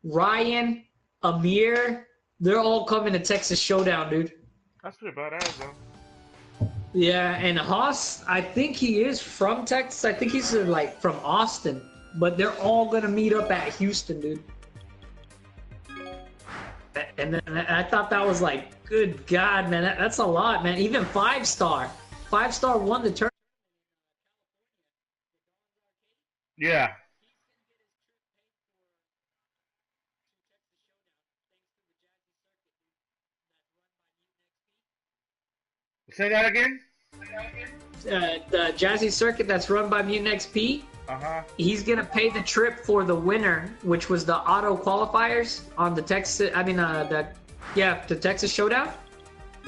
Ryan, Amir, they're all coming to Texas Showdown, dude. That's pretty badass, though. Yeah, and Haas, I think he is from Texas. I think he's like from Austin, but they're all gonna meet up at Houston, dude. And then I thought that was like, good God, man, that's a lot, man. Even Five Star won the tournament. Yeah. Say that again? The Jazzy Circuit that's run by Mutant XP. He's gonna pay the trip for the winner, which was the auto qualifiers on the Texas. The Texas Showdown.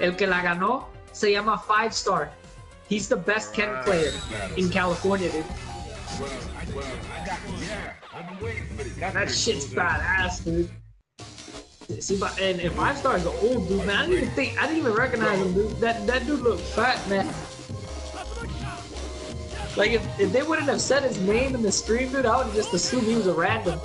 El que la ganó se llama Five Star. He's the best Ken player in California, dude. That shit's badass, dude. See, and Five Star is an old dude, man. I didn't even recognize him, dude. That dude looked fat, man. Like, if they wouldn't have said his name in the stream, dude, I would have just assumed he was a random.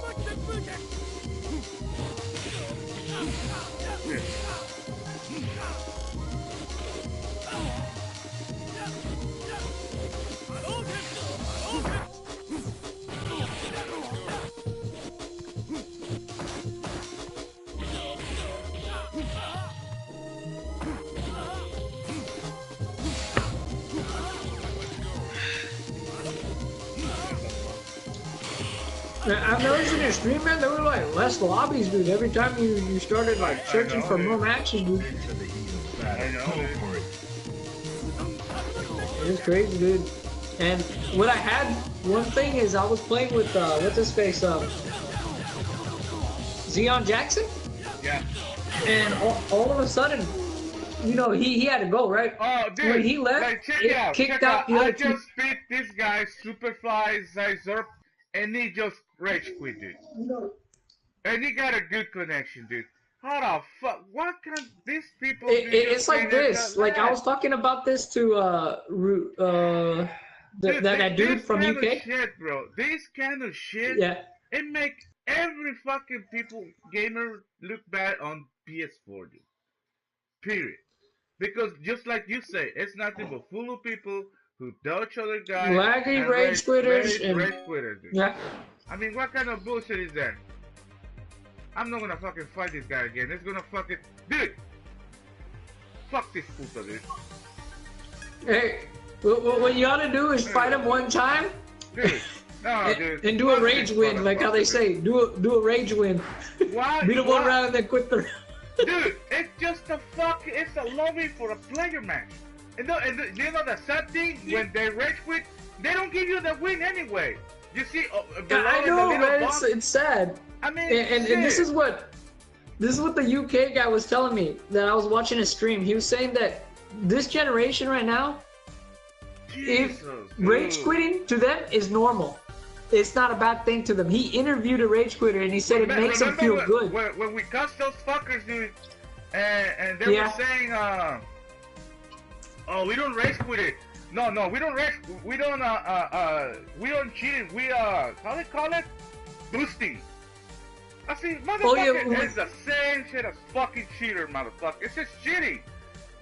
I've noticed in your stream, man, there were like less lobbies, dude. Every time you started like searching for more matches, dude. I know. It's crazy, dude. And what I had, one thing is I was playing with what's his face, Zion Jackson. Yeah. And all of a sudden, you know, he had to go, right? Oh, dude. When he left, like, it kicked out the other I two. just beat this guy, Superfly Zizerp, and he just rage quit, dude. And he got a good connection, dude. How the fuck? What can these people do? It's like this. Like, I was talking about this to that dude from UK. This shit, bro. This kind of shit. Yeah. It make every fucking gamer look bad on PS4, dude. Period. Because just like you say, it's nothing but full of people who dodge other guys. Laggy rage quitters. Rage quitters, dude. Yeah. I mean, what kind of bullshit is that? I'm not gonna fucking fight this guy again. It's gonna fucking... Dude! Fuck this puto, dude. Hey, what you ought to do is fight him one time. Dude. No, dude. And do a rage win, like how they say. Do a rage win. Why? Beat him one round and then quit the round. Dude, it's just it's a lobby for a player match. And you know the sad thing? When they rage quit, they don't give you the win anyway. You see, I know, man. It's sad. I mean, and this is what the UK guy was telling me that I was watching his stream. He was saying that this generation right now, if rage quitting to them is normal. It's not a bad thing to them. He interviewed a rage quitter and he said it makes him feel good. When we cussed those fuckers, dude, and they were saying, oh, we don't rage quit it. No, we don't rage. We don't cheat. We how they call it? Boosting. I see, motherfucker, it's the same shit as fucking cheater, motherfucker. It's just cheating.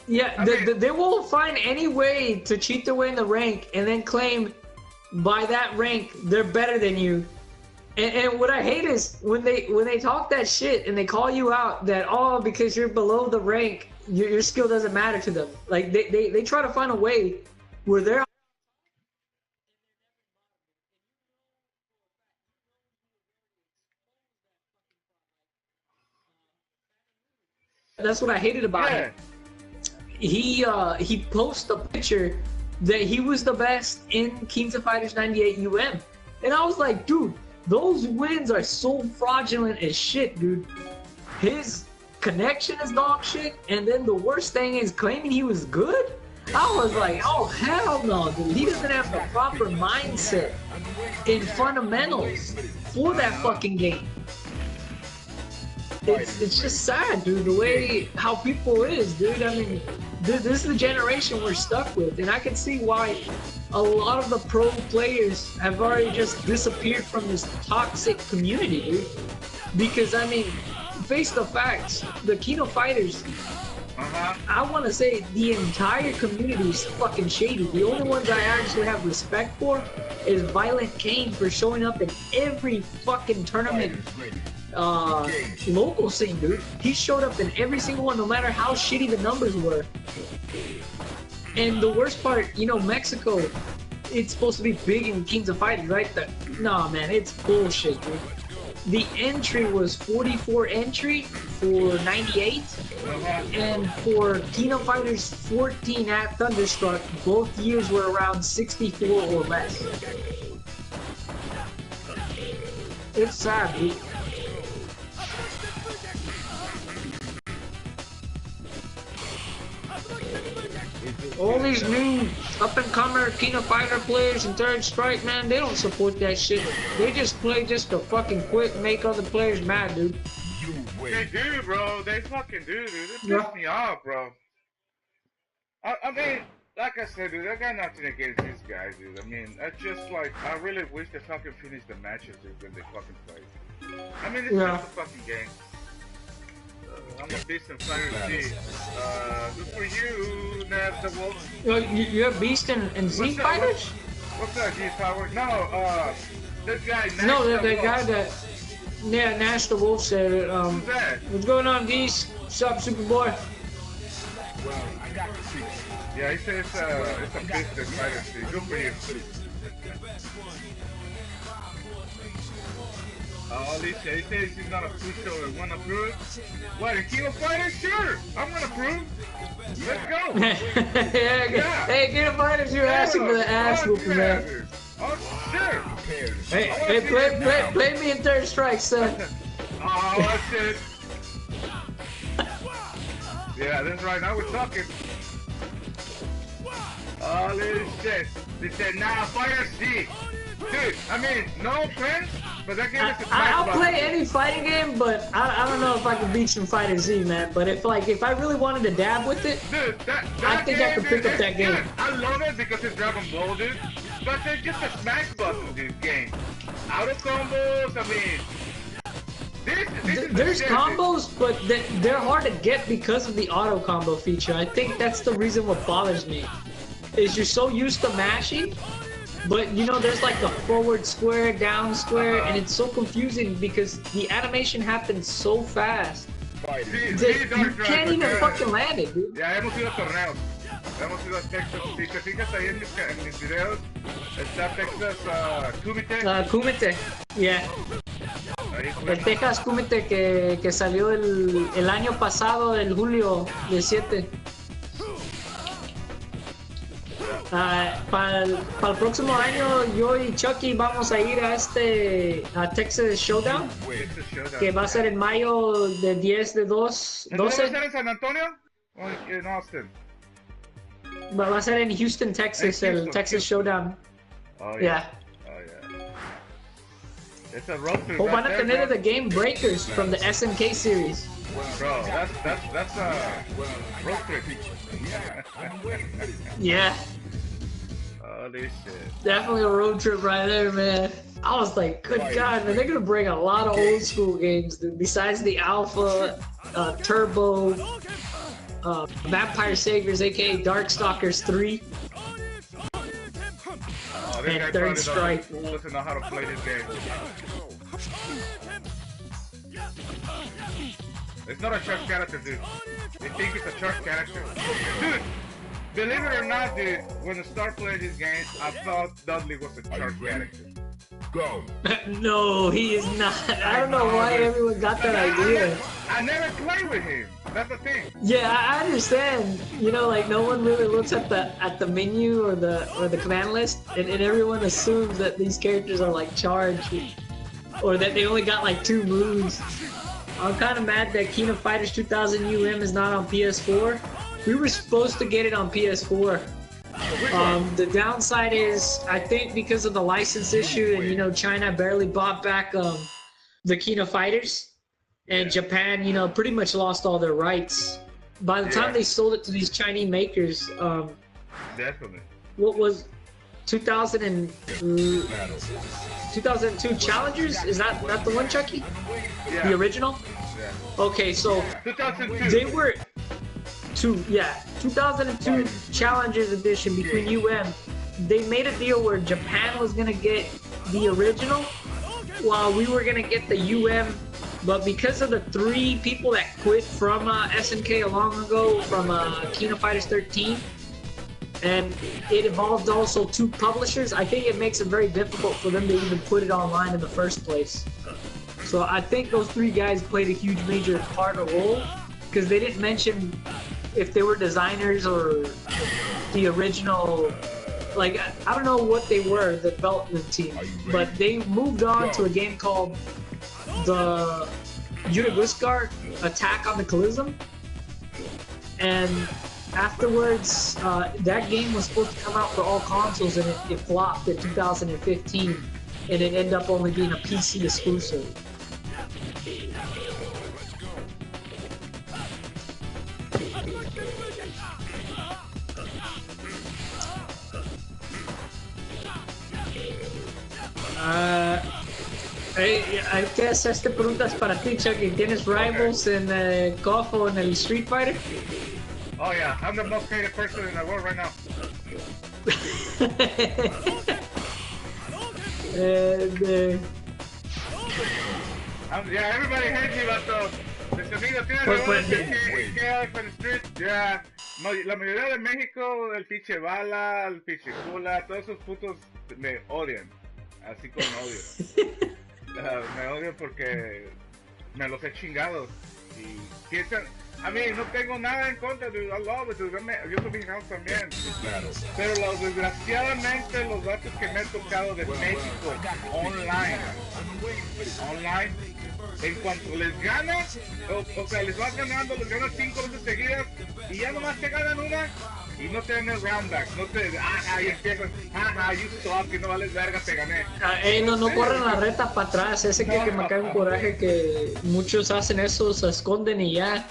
Yeah, they will find any way to cheat their way in the rank and then claim by that rank they're better than you. And what I hate is when they talk that shit and they call you out that, oh, because you're below the rank, your skill doesn't matter to them. Like they try to find a way where they're... That's what I hated about him. He posted a picture that he was the best in Kings of Fighters 98 UM. And I was like, dude, those wins are so fraudulent as shit, dude. His connection is dog shit, and then the worst thing is claiming he was good? I was like, oh, hell no, dude. He doesn't have the proper mindset and fundamentals for that fucking game. It's just sad, dude, the way how people is, dude. I mean, this is the generation we're stuck with, and I can see why a lot of the pro players have already just disappeared from this toxic community, dude. Because I mean, face the facts. The Kino Fighters. I want to say the entire community is fucking shady. The only ones I actually have respect for is Violent Kane for showing up in every fucking tournament. Local scene, dude. He showed up in every single one, no matter how shitty the numbers were. And the worst part, you know, Mexico, it's supposed to be big in Kings of Fighters, right? Nah, man, it's bullshit, dude. The entry was 44 entry for 98, and for Kino Fighters 14 at Thunderstruck, both years were around 64 or less. It's sad, dude. All these new up-and-comer Kino Fighter players and Third Strike, man, they don't support that shit. They just play just to fucking quit and make other players mad, dude. They do, bro. They fucking do, dude. It pisses me off, bro. I mean, like I said, dude, I got nothing against these guys, dude. I mean, that's just like, I really wish they fucking finish the matches, dude, when they fucking play. I mean, it's just a fucking game. I'm a beast in Fire Z. Good for you, Nat the Wolf. You're a beast in Z Fighters? What's that, G-Power? No, this guy, Nash no, the guy that... Yeah, Nash the Wolf said it. Who's that? What's going on, Geese? What's up, Superboy? Yeah, he says it's a beast in Fire Z. Good for you. He says he's not a pusher or one approve. What, a Kino Fighter? Sure, I'm gonna approve. Let's go. yeah. Hey, Kino Fighters, you're asking for the ass whooping, man. Oh, sure. Hey, play me in Third Strike, son. Oh, that's it. Yeah, that's right. Now we're talking. Holy shit. They said, nah, Fire Z. Dude, I mean, no offense, but that game is a I'll play any fighting game, but I don't know if I can beat some Fighter Z, man. But if I really wanted to dab with it, dude, I think I could pick up that game. I love it because it's Dragon Ball, dude. But there's just a smash button, dude, game. Auto combos, I mean, there's combos, but they're hard to get because of the auto combo feature. I think that's the reason what bothers me. Is you're so used to mashing. But you know, there's like the forward square, down square, and it's so confusing because the animation happens so fast that you can't even fucking land it, dude. Ya hemos ido a torneos, hemos ido a Texas. Si te fijas ahí en mis videos, está Texas Kumite. Kumite, yeah. El Texas Kumite que salió el año pasado, el julio 17. Para el próximo año yo y Chucky vamos a ir a Texas Showdown, que va a ser en mayo de 10 de 12. ¿Va a ser en San Antonio o en Austin? Va a ser en Houston, Texas, el Texas Showdown. Oh yeah. It's a road trip. Van a tener the Game Breakers from the SNK series. Bro, that's a road trip. Yeah. Holy shit. Definitely a road trip right there, man. I was like, good God, man, they're gonna bring a lot of old school games, dude. Besides the Alpha, Turbo, Vampire Saviors, aka Darkstalkers 3, and Third Strike. Doesn't know how to play this game. It's not a shark character, dude. They think it's a shark character. Dude, believe it or not, dude, when I started playing this game, I thought Dudley was a shark character. Go. No, he is not. I don't know why everyone got that idea. I never played with him. That's the thing. Yeah, I understand. You know, like no one really looks at the menu or the command list, and everyone assumes that these characters are like charged, or that they only got like 2 moves. I'm kind of mad that Kino Fighters 2000 UM is not on PS4. We were supposed to get it on PS4. The downside is, I think because of the license issue, and you know, China barely bought back the Kino Fighters, and Japan, you know, pretty much lost all their rights. By the time they sold it to these Chinese makers, definitely. What was 2002 Challengers? Is that the one, Chucky? Yeah. The original? Yeah. Okay, so 2002. they were 2002 Challengers edition between UM. They made a deal where Japan was gonna get the original, while we were gonna get the UM. But because of the 3 people that quit from SNK a long ago from King of Fighters 13, and it involved also 2 publishers, I think it makes it very difficult for them to even put it online in the first place. So I think those 3 guys played a huge major part or role, because they didn't mention if they were designers or the original, like, I don't know what they were, the development team, but they moved on to a game called the Yuraguskar Attack on the Calism, and afterwards that game was supposed to come out for all consoles, and it flopped in 2015, and it ended up only being a PC exclusive. Hay que hacerte preguntas para ti, Chucky. ¿Tienes rivals en KOF o en el Street Fighter? Oh yeah, I'm the most hated person in the world right now. Yeah, everybody hates me, vato. Mis amigos tienen rivales que hay for the street. Yeah. No, la mayoría de México, el pinche Bala, el pinche Cula, todos esos putos me odian. Así con odio. Me odio porque me los he chingado y piensan, a mí no tengo nada en contra de I love it, yo soy mexicano también, claro. Pero desgraciadamente los datos que me he tocado de México online, en cuanto les ganas, o sea, les vas ganando, les ganas 5 veces seguidas y ya nomás te ganan una. Y no te dan el round back, no te... y empiezan, you suck, y no vales verga, te gané. No corren la reta para atrás, ese que me cae un coraje que muchos hacen eso, se esconden y ya.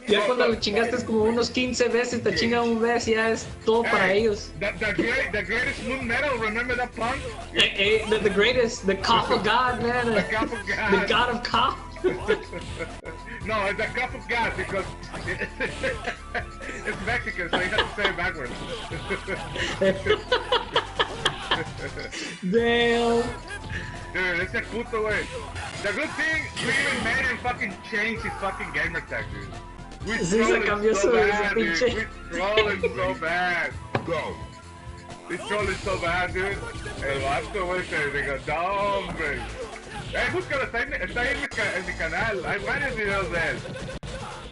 Ya cuando le chingaste es como unos 15 veces, te chingan un vez y ya es todo para ellos. The greatest moon metal, remember that punk? The greatest, the KOF of God, man. The KOF of God. The God of KOF. No, it's the KOF of God because it's Mexican, so you have to say it backwards. Damn. Dude, ese puto, güey. The good thing, we even made him fucking change his fucking gamer tag, dude. We trolling so bad, dude. We trolling so bad. Go. We trolling so bad, dude. El vato, güey, se digo, no, hombre. Búscalo, está ahí en mi canal. Hay varios videos de él.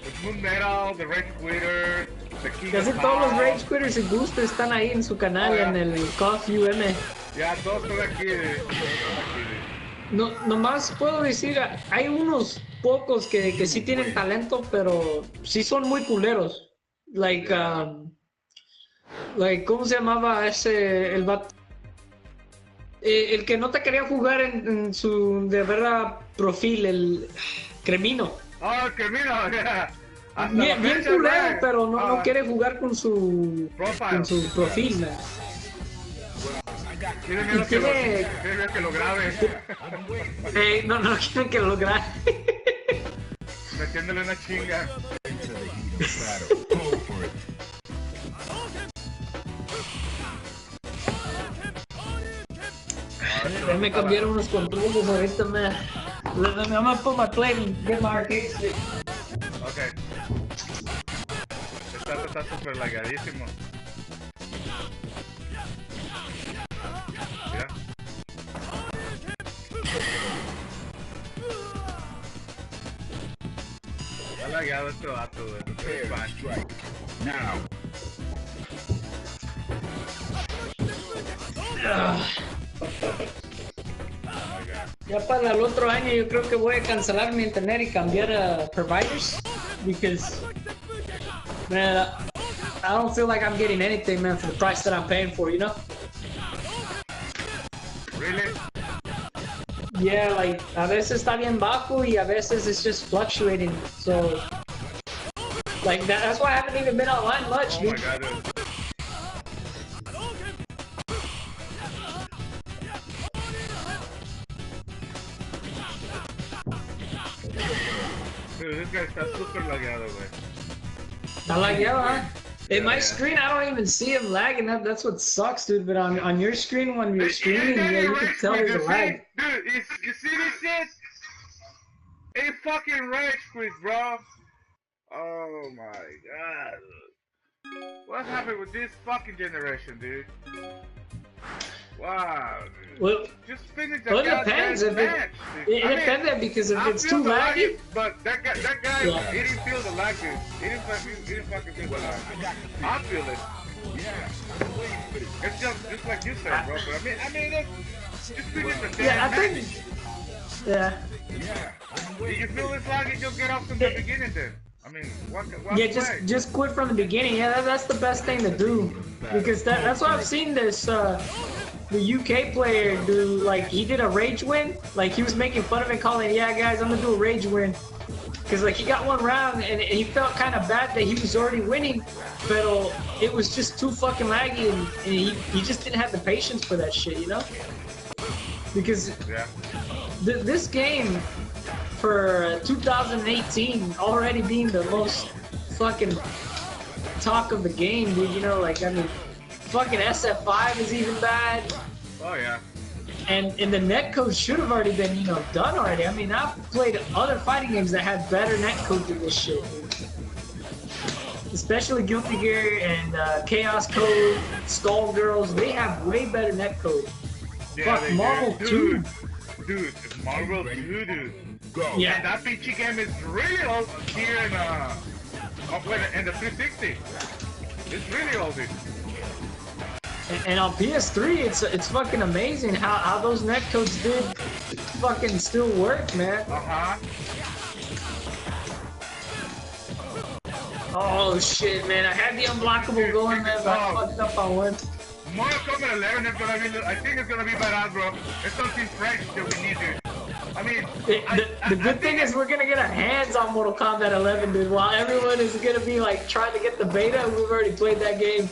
The Moon Metal, The Rage Quitter, The King Casi of todos los Power. Rage Quitters y Boosters están ahí en su canal, en el KOF UM. Ya, todos están aquí. No, nomás puedo decir, hay unos pocos que sí tienen talento, pero sí son muy culeros. Like, ¿cómo se llamaba ese, el vato? El que no te quería jugar en su de verdad perfil, el Cremino. Oh, Cremino, yeah. Bien culero, pero no quiere jugar con su profil, man. Tiene miedo que lo grabe. No quieren que lo grabe. Metiéndole una chinga. Me cambiaron unos controles ahorita, man. I'm gonna put my plate and get my arcade stick. Ok. Está súper lagadísimo. Mira. Está lagado este vato, güey. Now. Ya para el otro año yo creo que voy a cancelar mi internet y cambiar a providers, because man, I don't feel like I'm getting anything, man, for the price that I'm paying for, you know? Really? Yeah, like a veces está bien bajo y a veces it's just fluctuating, so like that's why I haven't even been online much, Oh dude. my god, dude. Dude, this guy está super lagueado, güey. Está lagueado, huh? In my Yeah. screen, I don't even see him lagging. That's what sucks, dude. But on your screen, when you're streaming, yeah, you can tell there's a lag. Dude, you see this shit? A fucking rage quit, bro. Oh my god. What happened with this fucking generation, dude? Wow, dude. Well, Just finish the it depends if match, it depends because if it's too laggy. But that guy, Yeah. he didn't feel the lag, dude. He didn't fucking feel the lag. I feel it. Yeah. It's just like you said, bro. But I mean, just finish the damn Yeah, I match. think. Yeah. If you feel this laggy, just get off from the beginning then. I mean, walk Yeah, away. just quit from the beginning. Yeah, that's the best thing to do because that's why I've seen this. The UK player do, like, he did a rage win. Like, he was making fun of it, calling, yeah, guys, I'm gonna do a rage win. Because, like, he got one round, and he felt kind of bad that he was already winning, but it was just too fucking laggy, and he just didn't have the patience for that shit, you know? Because this game, for 2018, already being the most fucking talk of the game, dude, you know, like, I mean, fucking SF5 is even bad. Oh yeah. And the netcode should have already been, you know, done already. I mean, I've played other fighting games that had better netcode than this shit. Especially Guilty Gear and Chaos Code, Skull Girls, they have way better netcode. Yeah, Fuck, Marvel 2. Dude, it's Marvel 2, dude. Yeah. That PC game is really old here in the 360. It's really old, dude. And on PS3, it's fucking amazing how those netcodes did fucking still work, man. Oh shit, man! I had the unblockable going, man, but I fucked up on one. Mortal Kombat 11, but I mean, I think it's gonna be badass, bro. It's something fresh that we need, dude. I mean, the good thing is we're gonna get our hands on Mortal Kombat 11, dude. While everyone is gonna be like trying to get the beta, we've already played that game.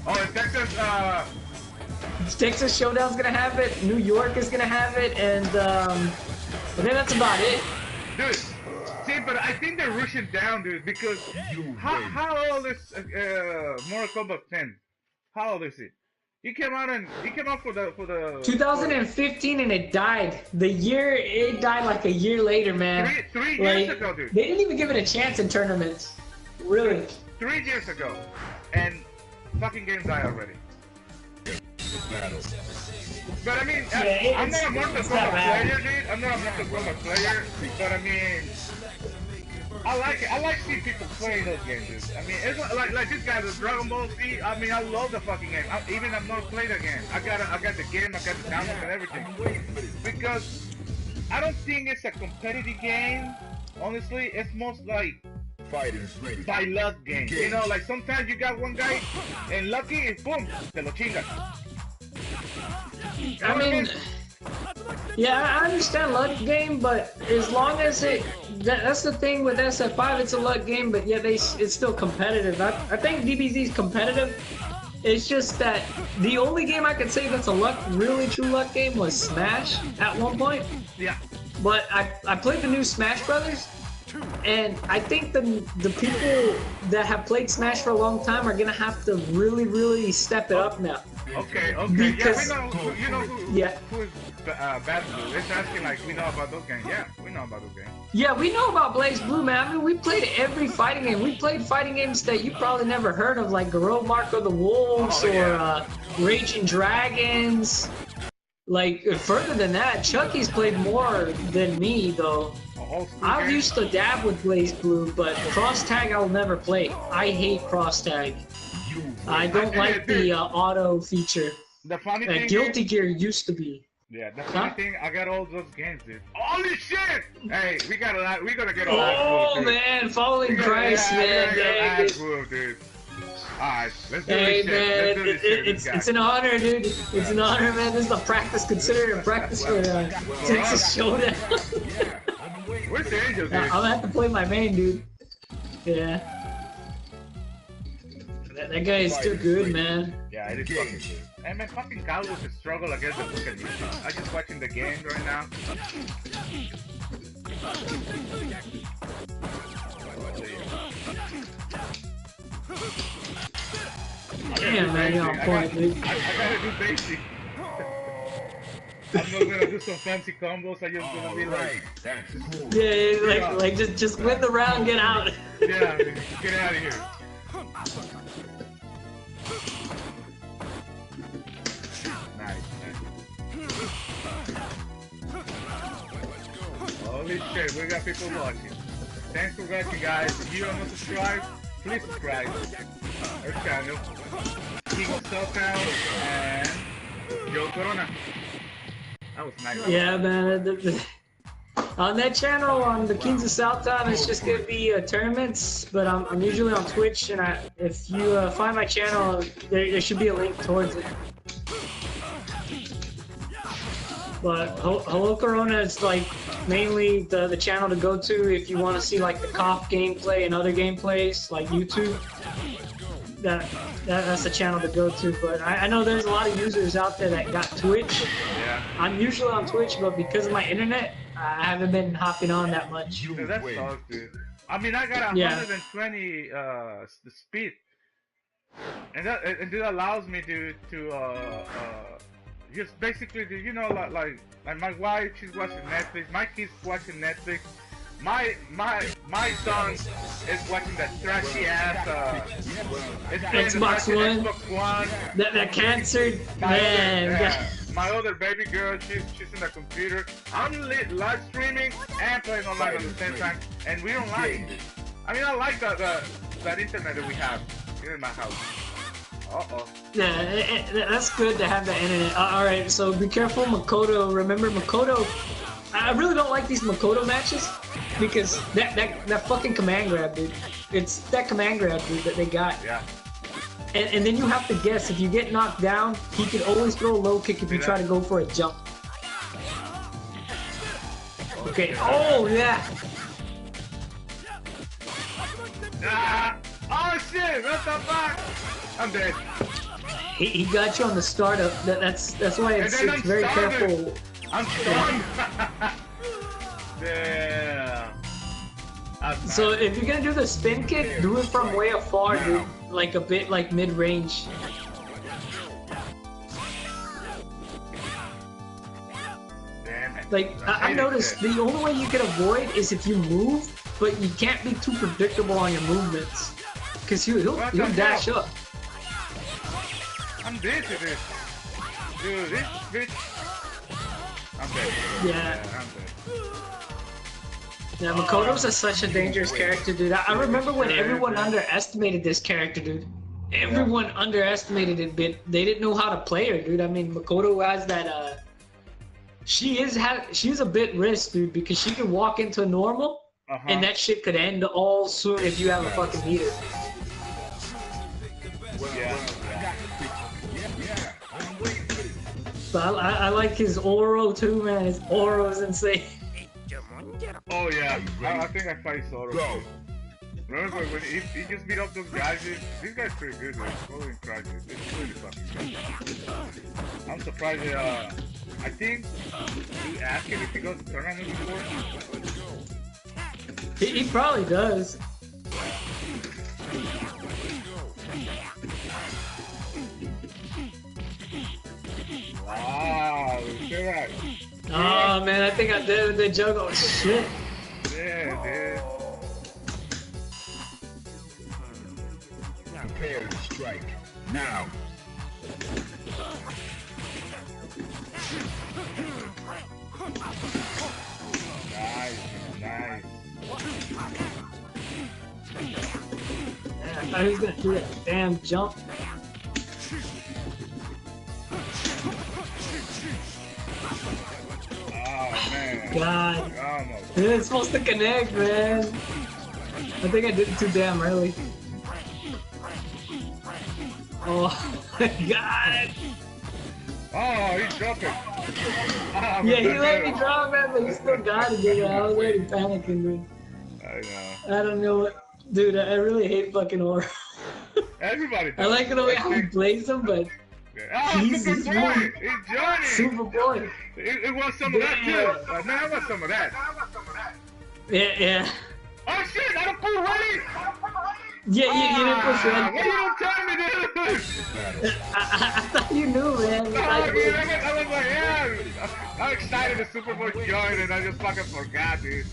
Oh, in Texas, Texas Showdown's gonna have it. New York is gonna have it, and then that's about it. Dude, see, but I think they're rushing down, dude, because how old is Mortal Kombat 10? How old is it? He came out for the 2015, and it died. It died like a year later, man. Three years ago, dude. They didn't even give it a chance in tournaments. Really? 3 years ago, and fucking game died already. But I mean, I'm not a Mortal Kombat player, dude. I'm not a Mortal Kombat player, but I mean, I like it. I like seeing people playing those games, dude. I mean, it's like this guy, the Dragon Ball Z. I mean, I love the fucking game. Even I've not played the game. I got the game. I got the download and everything. Because I don't think it's a competitive game. Honestly, it's most like by luck game. You know, like sometimes you got one guy and lucky is boom, te lo chingas. I mean, yeah, I understand luck game, but as long as that's the thing with SF5, it's a luck game, but yeah, it's still competitive. I think DBZ is competitive. It's just that the only game I could say that's a really true luck game was Smash at one point. Yeah. But I played the new Smash Brothers, and I think the people that have played Smash for a long time are gonna have to really step it up now. Okay. Because, yeah, we know who is Bad Blue. It's asking like we know about those games. Yeah, we know about those games. Yeah, we know about Blaze Blue, man. I mean, we played every fighting game. We played fighting games that you probably never heard of, like Garou Marco the Wolves or Raging Dragons. Like, further than that, Chucky's played more than me, though. I used to dab with Blaze Blue, but Cross Tag I'll never play. I hate Cross Tag. I don't like the auto feature. The funny thing Guilty Gear used to be. Yeah, the funny thing, I got all those games, dude. Holy shit! Hey, we gotta get all Oh man, following Christ, man. Dude. Alright, let's do hey, this man, shit. Let's do it's an honor, dude. It's an honor, man. This is a practice. Consider it a practice for Texas Showdown. Where's the angel, dude? I'm gonna have to play my main, dude. Yeah. That guy is still good, man. Yeah, it is fucking good. Hey man, fucking Kyle was a struggle against the fucking music. I'm just watching the game right now. Damn, man, you're on point, dude. I gotta do basic. I'm not gonna do some fancy combos. I'm just gonna be like, yeah, like just win the round, get out. Yeah, get out of here. Nice. Holy shit, we got people watching. Thanks for watching, guys. If you are not subscribed, please subscribe our channel. King of Southtown and Joe Corona. That was nice. Yeah, man. On that channel, on the Kings of Southtown, it's just gonna be tournaments. But I'm usually on Twitch, and if you find my channel, there should be a link towards it. But Hello Corona is like mainly the channel to go to if you want to see like the KOF gameplay and other gameplays like YouTube. That's the channel to go to. But I know there's a lot of users out there that got Twitch. Yeah. I'm usually on Twitch, but because of my internet, I haven't been hopping on that much. Dude, that sucks, dude. I mean, I got 120 the speed, and that allows me to just basically, you know, like my wife, she's watching Netflix, my kids watching Netflix, my son is watching that trashy ass Xbox One. That cancer man. My other baby girl, she's in the computer. I'm live streaming and playing online at the same time, and we don't like it. I mean, I like that internet that we have here in my house. Yeah, that's good to have the internet. Alright, so be careful, Makoto. Remember, Makoto... I really don't like these Makoto matches, because that fucking command grab, dude. It's that command grab, dude, that they got. Yeah. And then you have to guess, if you get knocked down, he can always throw a low kick if you try to go for a jump. Okay, oh yeah! Oh shit, what the fuck? I'm dead. He got you on the startup. That's why it's very careful. I'm stunned. Yeah. So if you're gonna do the spin kick, do it from way afar, dude. Like a bit like mid-range. Like I noticed the only way you can avoid is if you move, but you can't be too predictable on your movements, cause he'll dash up. I'm dead to this. Dude, this bitch. I'm dead. Yeah. I'm dead. Yeah, Makoto's such a dangerous character, dude. I remember when everyone underestimated this character, dude. Everyone underestimated it, but they didn't know how to play her, dude. I mean, Makoto has that, she's a bit risk, dude, because she can walk into normal, and that shit could end all soon if you have a fucking meter. But I like his Oro too, man. His Oro's insane. Oh yeah, I think I fight Zoro. Remember when he just beat up those guys? This guy's pretty good, man. Holy crap, it's really fucking good. I'm surprised. I think he asked him if he goes to tournament before. He probably does. Wow, look at that. Oh man, I think I did with the juggle. Shit. Yeah, dude. Prepare to strike. Now. Nice, nice. Man, I thought he was gonna do that damn jump. God. It's supposed to connect, man. I think I did it too damn early. Oh my god. Oh, he dropped it. Yeah, he let me drop it, but he still got it, dude. I was already panicking, dude. I know. I don't know what. Dude, I really hate fucking Oro. Everybody does. I like the way how he plays him, but. Oh, Jesus, Super Boy! It's Johnny! Super Boy! It was some of that too. No, it was some of that. Yeah. Oh shit! I don't pull ready! Yeah, you didn't push red. Why you don't tell me this? I thought you knew, man. Oh, dude, I was like, yeah. I'm excited the Superboy joined and I just fucking forgot, dude.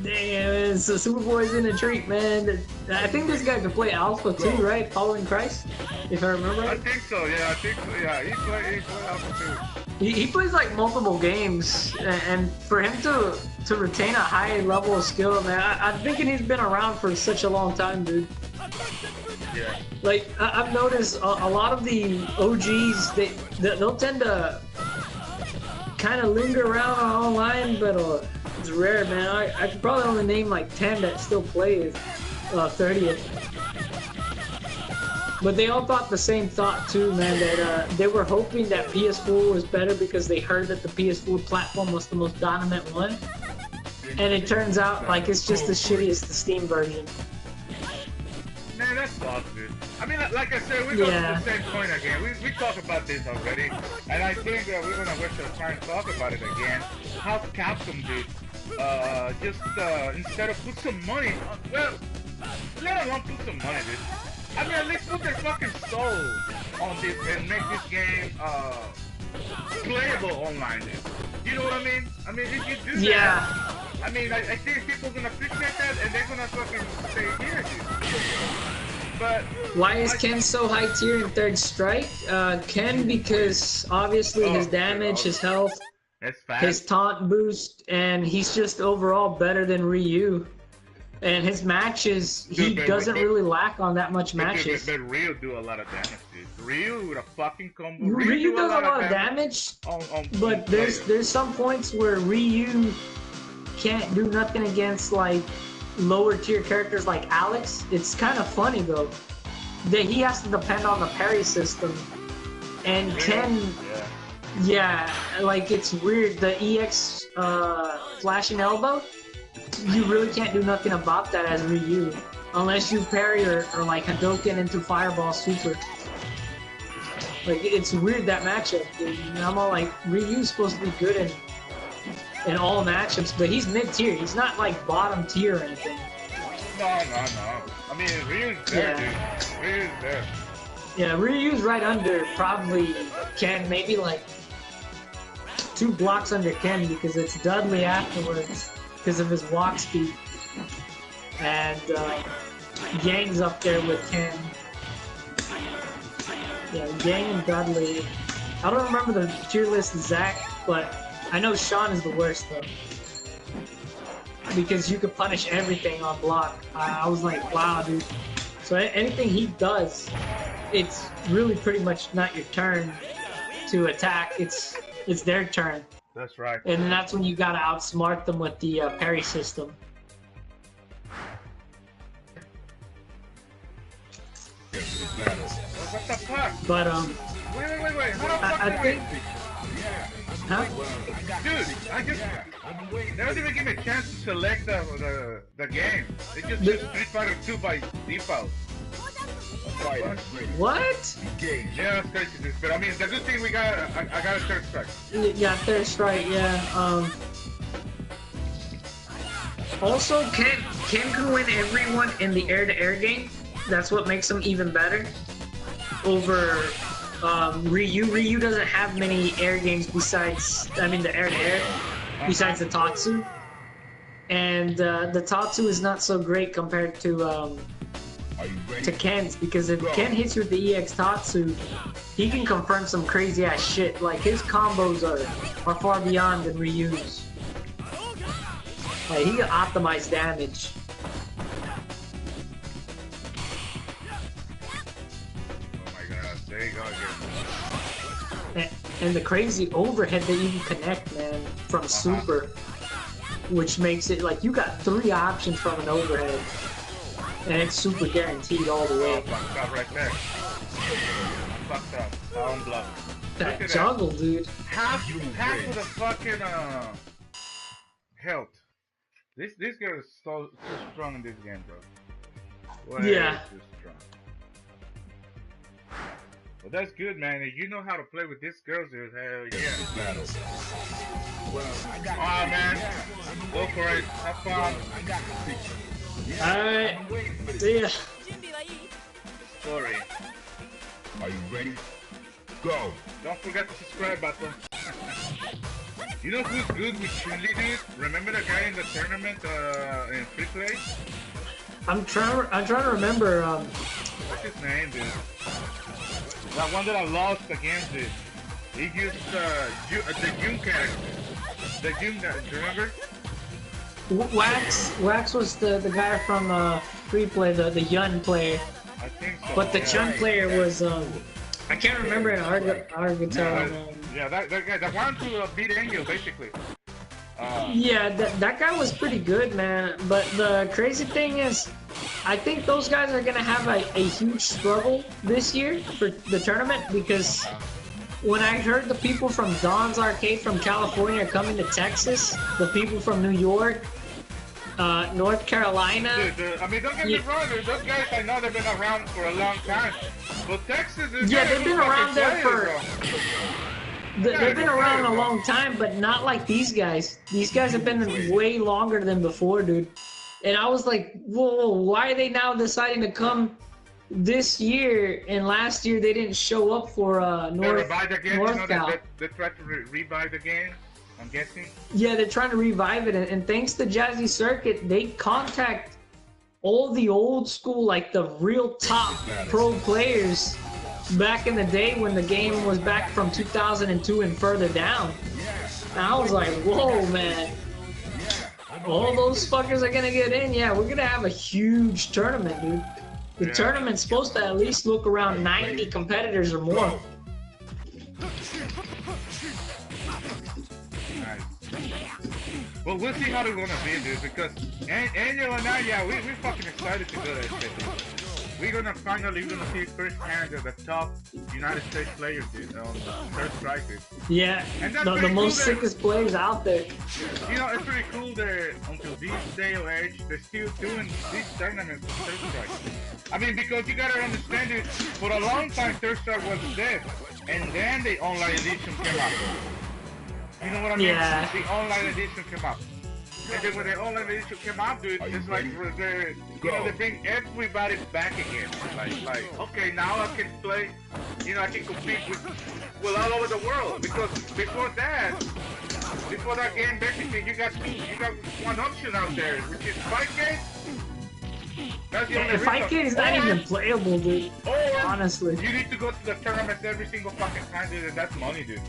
Damn, so Superboy's in a treat, man. I think this guy can play Alpha too, right? Following Christ, if I remember right. I think so, yeah, he played Alpha too. He plays like multiple games, and for him to retain a high level of skill, man, I'm thinking he's been around for such a long time, dude. Yeah. Like I've noticed a lot of the OGs, they'll tend to kind of linger around on online, but it's rare, man. I could probably only name like 10 that still play 30th. But they all thought the same thought too, man, that they were hoping that PS4 was better because they heard that the PS4 platform was the most dominant one. And it turns out like it's just as shitty as the Steam version. Man, that's false, dude. I mean, like I said, we go to the same point again. We talked about this already, and I think we're gonna waste our time to talk about it again. How Capcom did, just instead of put some money, well, let alone put some money, dude. I mean, at least put their fucking soul on this and make this game playable online, dude. You know what I mean? I mean, if you do that, I mean, I think people are gonna appreciate that, and they're gonna fucking stay here, dude. But why is Ken so high tier in Third Strike? Ken, because obviously his damage, his health, his taunt boost, and he's just overall better than Ryu. And his matches, he doesn't really lack on that much matches. But Ryu do a lot of damage, dude. Ryu with a fucking combo. Ryu does a lot of damage, but there's some points where Ryu can't do nothing against like lower tier characters like Alex. It's kind of funny though that he has to depend on the parry system, and Ken, like it's weird. The EX flashing elbow, you really can't do nothing about that as Ryu unless you parry or like Hadouken into Fireball Super. Like it's weird that matchup, dude. And I'm all like, Ryu's supposed to be good in all matchups, but he's mid tier. He's not like bottom tier or anything. No. I mean, Ryu's there, dude. Ryu's there. Yeah, Ryu's right under probably Ken, maybe like 2 blocks under Ken because it's Dudley afterwards because of his walk speed. And Yang's up there with Ken. Yeah, Yang and Dudley. I don't remember the tier list Zach, but I know Sean is the worst though. Because you could punish everything on block. I was like, wow, dude. So anything he does, it's really pretty much not your turn to attack. It's their turn. That's right. And then that's when you gotta outsmart them with the parry system. What the fuck? But Wait. I think. Huh? Dude, they don't even give me a chance to select the game. They just did Street Fighter 2 by default. What? Yeah, that's crazy, dude. But I mean, the good thing I got a Third Strike. Yeah, Third Strike, yeah. Also, Ken can win everyone in the air-to-air game. That's what makes him even better over Ryu. Ryu doesn't have many air games besides, I mean, the air-to-air, besides the Tatsu. And the Tatsu is not so great compared to Ken's, because if Ken hits you with the EX Tatsu, he can confirm some crazy ass shit. Like his combos are far beyond than Ryu's. Like he can optimize damage. There you go again. And the crazy overhead that you can connect, man, from Super, which makes it like you got 3 options from an overhead, and it's super guaranteed all the way. Fucked up right there. Fucked up. Down block. That juggle, dude. Half of the fucking health. This girl is so strong in this game, bro. Yeah. Too strong. Well, that's good, man. If you know how to play with these girls, dude, hell yeah. Well, man, go for it. Have fun. Alright. See ya. Sorry. Are you ready? Go. Don't forget to subscribe, Bato. You know who's good with Chun-Li, dude? Remember the guy in the tournament in free play? I'm trying to remember. What's his name, dude? That one that I lost against, dude. He used the Jun character. The Jun, do you remember? Wax was the guy from free play, the Yun player. I think so. But the Chun player was I can't remember an Argatar. Yeah, that guy, the one to beat Angel, basically. Yeah, that guy was pretty good, man. But the crazy thing is, I think those guys are gonna have a huge struggle this year for the tournament because when I heard the people from Don's Arcade from California are coming to Texas, the people from New York, North Carolina. Dude, I mean, don't get me wrong, those guys, I know they've been around for a long time. But Texas is... Yeah, they've been around there for... They've been around a long time, but not like these guys. These guys have been way longer than before, dude. And I was like, whoa, why are they now deciding to come this year? And last year they didn't show up for North Cal. They tried to revive the game, I'm guessing. Yeah, they're trying to revive it. And thanks to Jazzy Circuit, they contact all the old school, like the real top pro players back in the day when the game was back from 2002 and further down. And I was like, whoa, man. All those fuckers are gonna get in. Yeah, we're gonna have a huge tournament, dude. The tournament's supposed to at least look around 90 competitors or more. Nice. Well, we'll see how they're gonna be, dude, because Angel and I, yeah, we're fucking excited to do that shit, dude. We're gonna finally see firsthand the top United States players, dude, on the third strike, dude. Yeah, the most sickest players out there. You know, it's pretty cool that until this day or age, they're still doing these tournaments on third strike. I mean, because you gotta understand it, for a long time third strike was dead, and then the online edition came out. You know what I mean? Yeah. The online edition came out. And then when the online edition came out, dude, it's like they bring everybody back again. Like, okay, now I can play, you know, I can compete with all over the world. Because before that game, basically, you got one option out there, which is 5K. That's the only 5K is not even playable, dude. Honestly. You need to go to the tournaments every single fucking time, dude, and that's money, dude.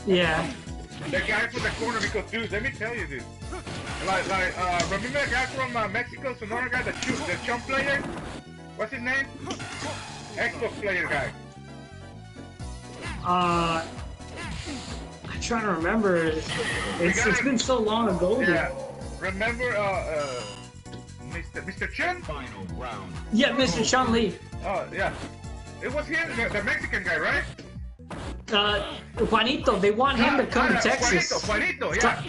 Yeah. The guy from the corner, because, dude, let me tell you, dude. Remember the guy from Mexico, Sonora guy, the chump player? What's his name? Xbox player guy. I'm trying to remember. It's been so long ago, dude. Yeah. Remember, Mr. Chen? Final round. Yeah, Mr. Chun Li. Oh, yeah. It was him, the Mexican guy, right? Juanito, they want him to come to Texas. Juanito, yeah.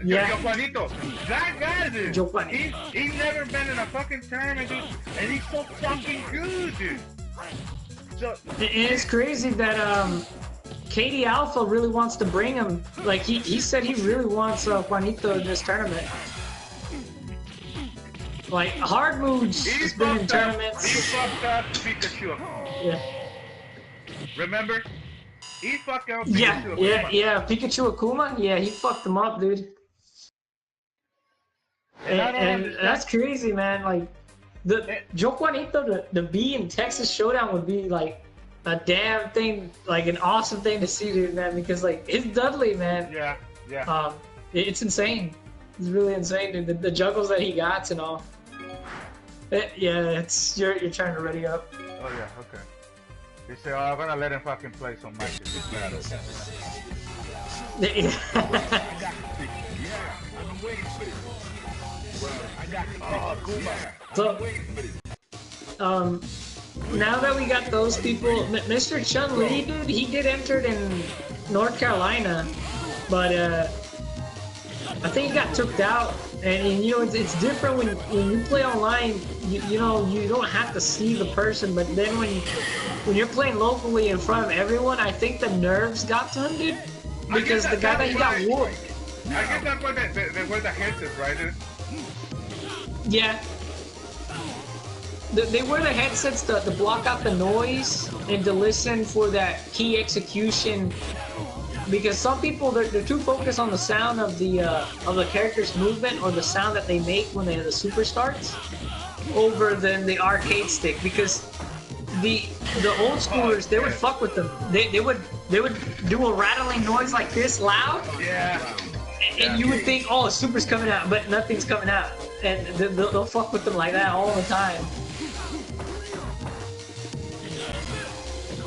Yeah. Juanito. That guy, dude. Juanito. He's never been in a fucking tournament, dude. And he's so fucking good, dude. So, and it's crazy that Katie Alpha really wants to bring him. Like he said he really wants Juanito in this tournament. Like Hard Moods has been in tournaments. He fucked up Pikachu. Yeah. Remember? He fucked up Pikachu. Yeah. Pikachu Akuma. Yeah, he fucked him up, dude. And that's crazy, man. Like Joe Juanito to be in Texas Showdown would be like a damn thing, like an awesome thing to see, dude, man. Because like it's Dudley, man. Yeah. It's insane. It's really insane, dude. The juggles that he got and all. You're trying to ready up. Oh yeah, okay. They say, I'm gonna let him fucking play some matches. So, now that we got those people, Mr. Chun Li, dude, he did enter in North Carolina, but I think he got took out. And you know, it's different when you play online. You know, you don't have to see the person, but then when you're playing locally in front of everyone, I think the nerves got to him, dude. Because the guy that he got whooped. I guess that's why they wear the headsets, right? Yeah. They wear the headsets to block out the noise and to listen for that key execution. Because some people they're too focused on the sound of the character's movement or the sound that they make when they have the super starts over than the arcade stick. Because the old schoolers, they would fuck with them. They would do a rattling noise like this loud. Yeah. And you would think, oh, super's coming out, but nothing's coming out. And they'll fuck with them like that all the time.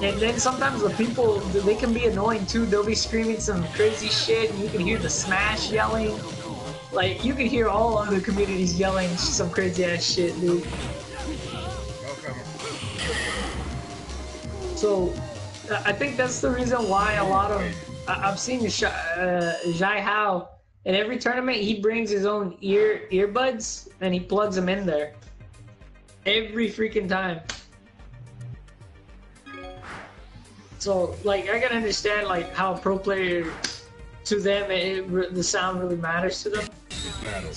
And then sometimes the people, they can be annoying too. They'll be screaming some crazy shit, and you can hear the Smash yelling. Like, you can hear all other communities yelling some crazy ass shit, dude. Okay. So, I think that's the reason why a lot of... I've seen Jai Hao, in every tournament, he brings his own earbuds, and he plugs them in there. Every freaking time. So, like, I can understand, like, how a pro player, to them, the sound really matters to them.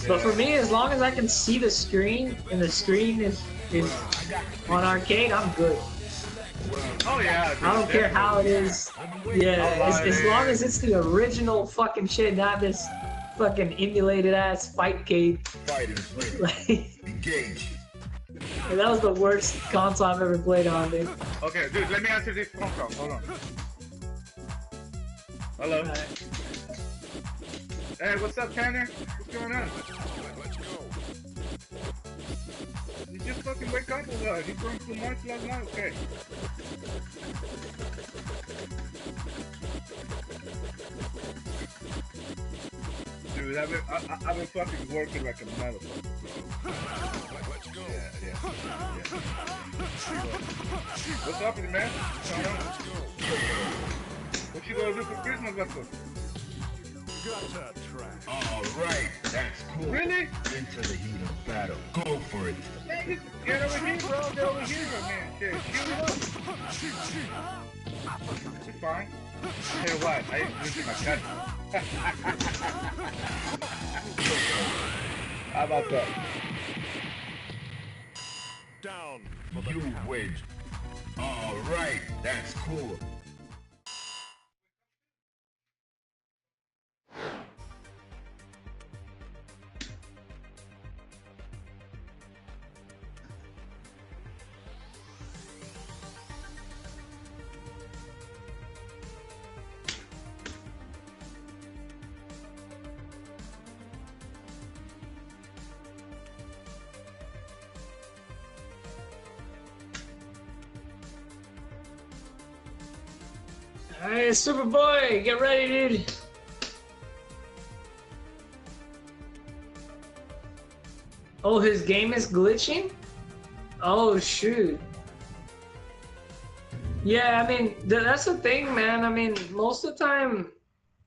But for me, as long as I can see the screen, and the screen is on arcade, I'm good. Oh yeah. I don't care how it is. Yeah, as long as it's the original fucking shit, not this fucking emulated ass fightcade. Engage. And that was the worst console I've ever played on, dude. Okay, dude, let me answer this phone call. Hold on. Hello. Right. Hey, what's up, Tanner? What's going on? You just fucking wake up or what? You drunk too much last night? Okay. Dude, I've been fucking working like a motherfucker. Yeah. What's up with you, man? What you gonna do for Christmas, Buster? Alright, that's cool. Really? Into the heat of battle. Go for it. Man, get over here, bro. Get over here, man. Shit, shoot it up. It's fine. Tell you what, I ain't drinking my cut. How about that? Down. You win. Alright, that's cool. Alright, Superboy, get ready, dude. Oh, his game is glitching? Oh, shoot. Yeah, I mean, that's the thing, man. I mean, most of the time,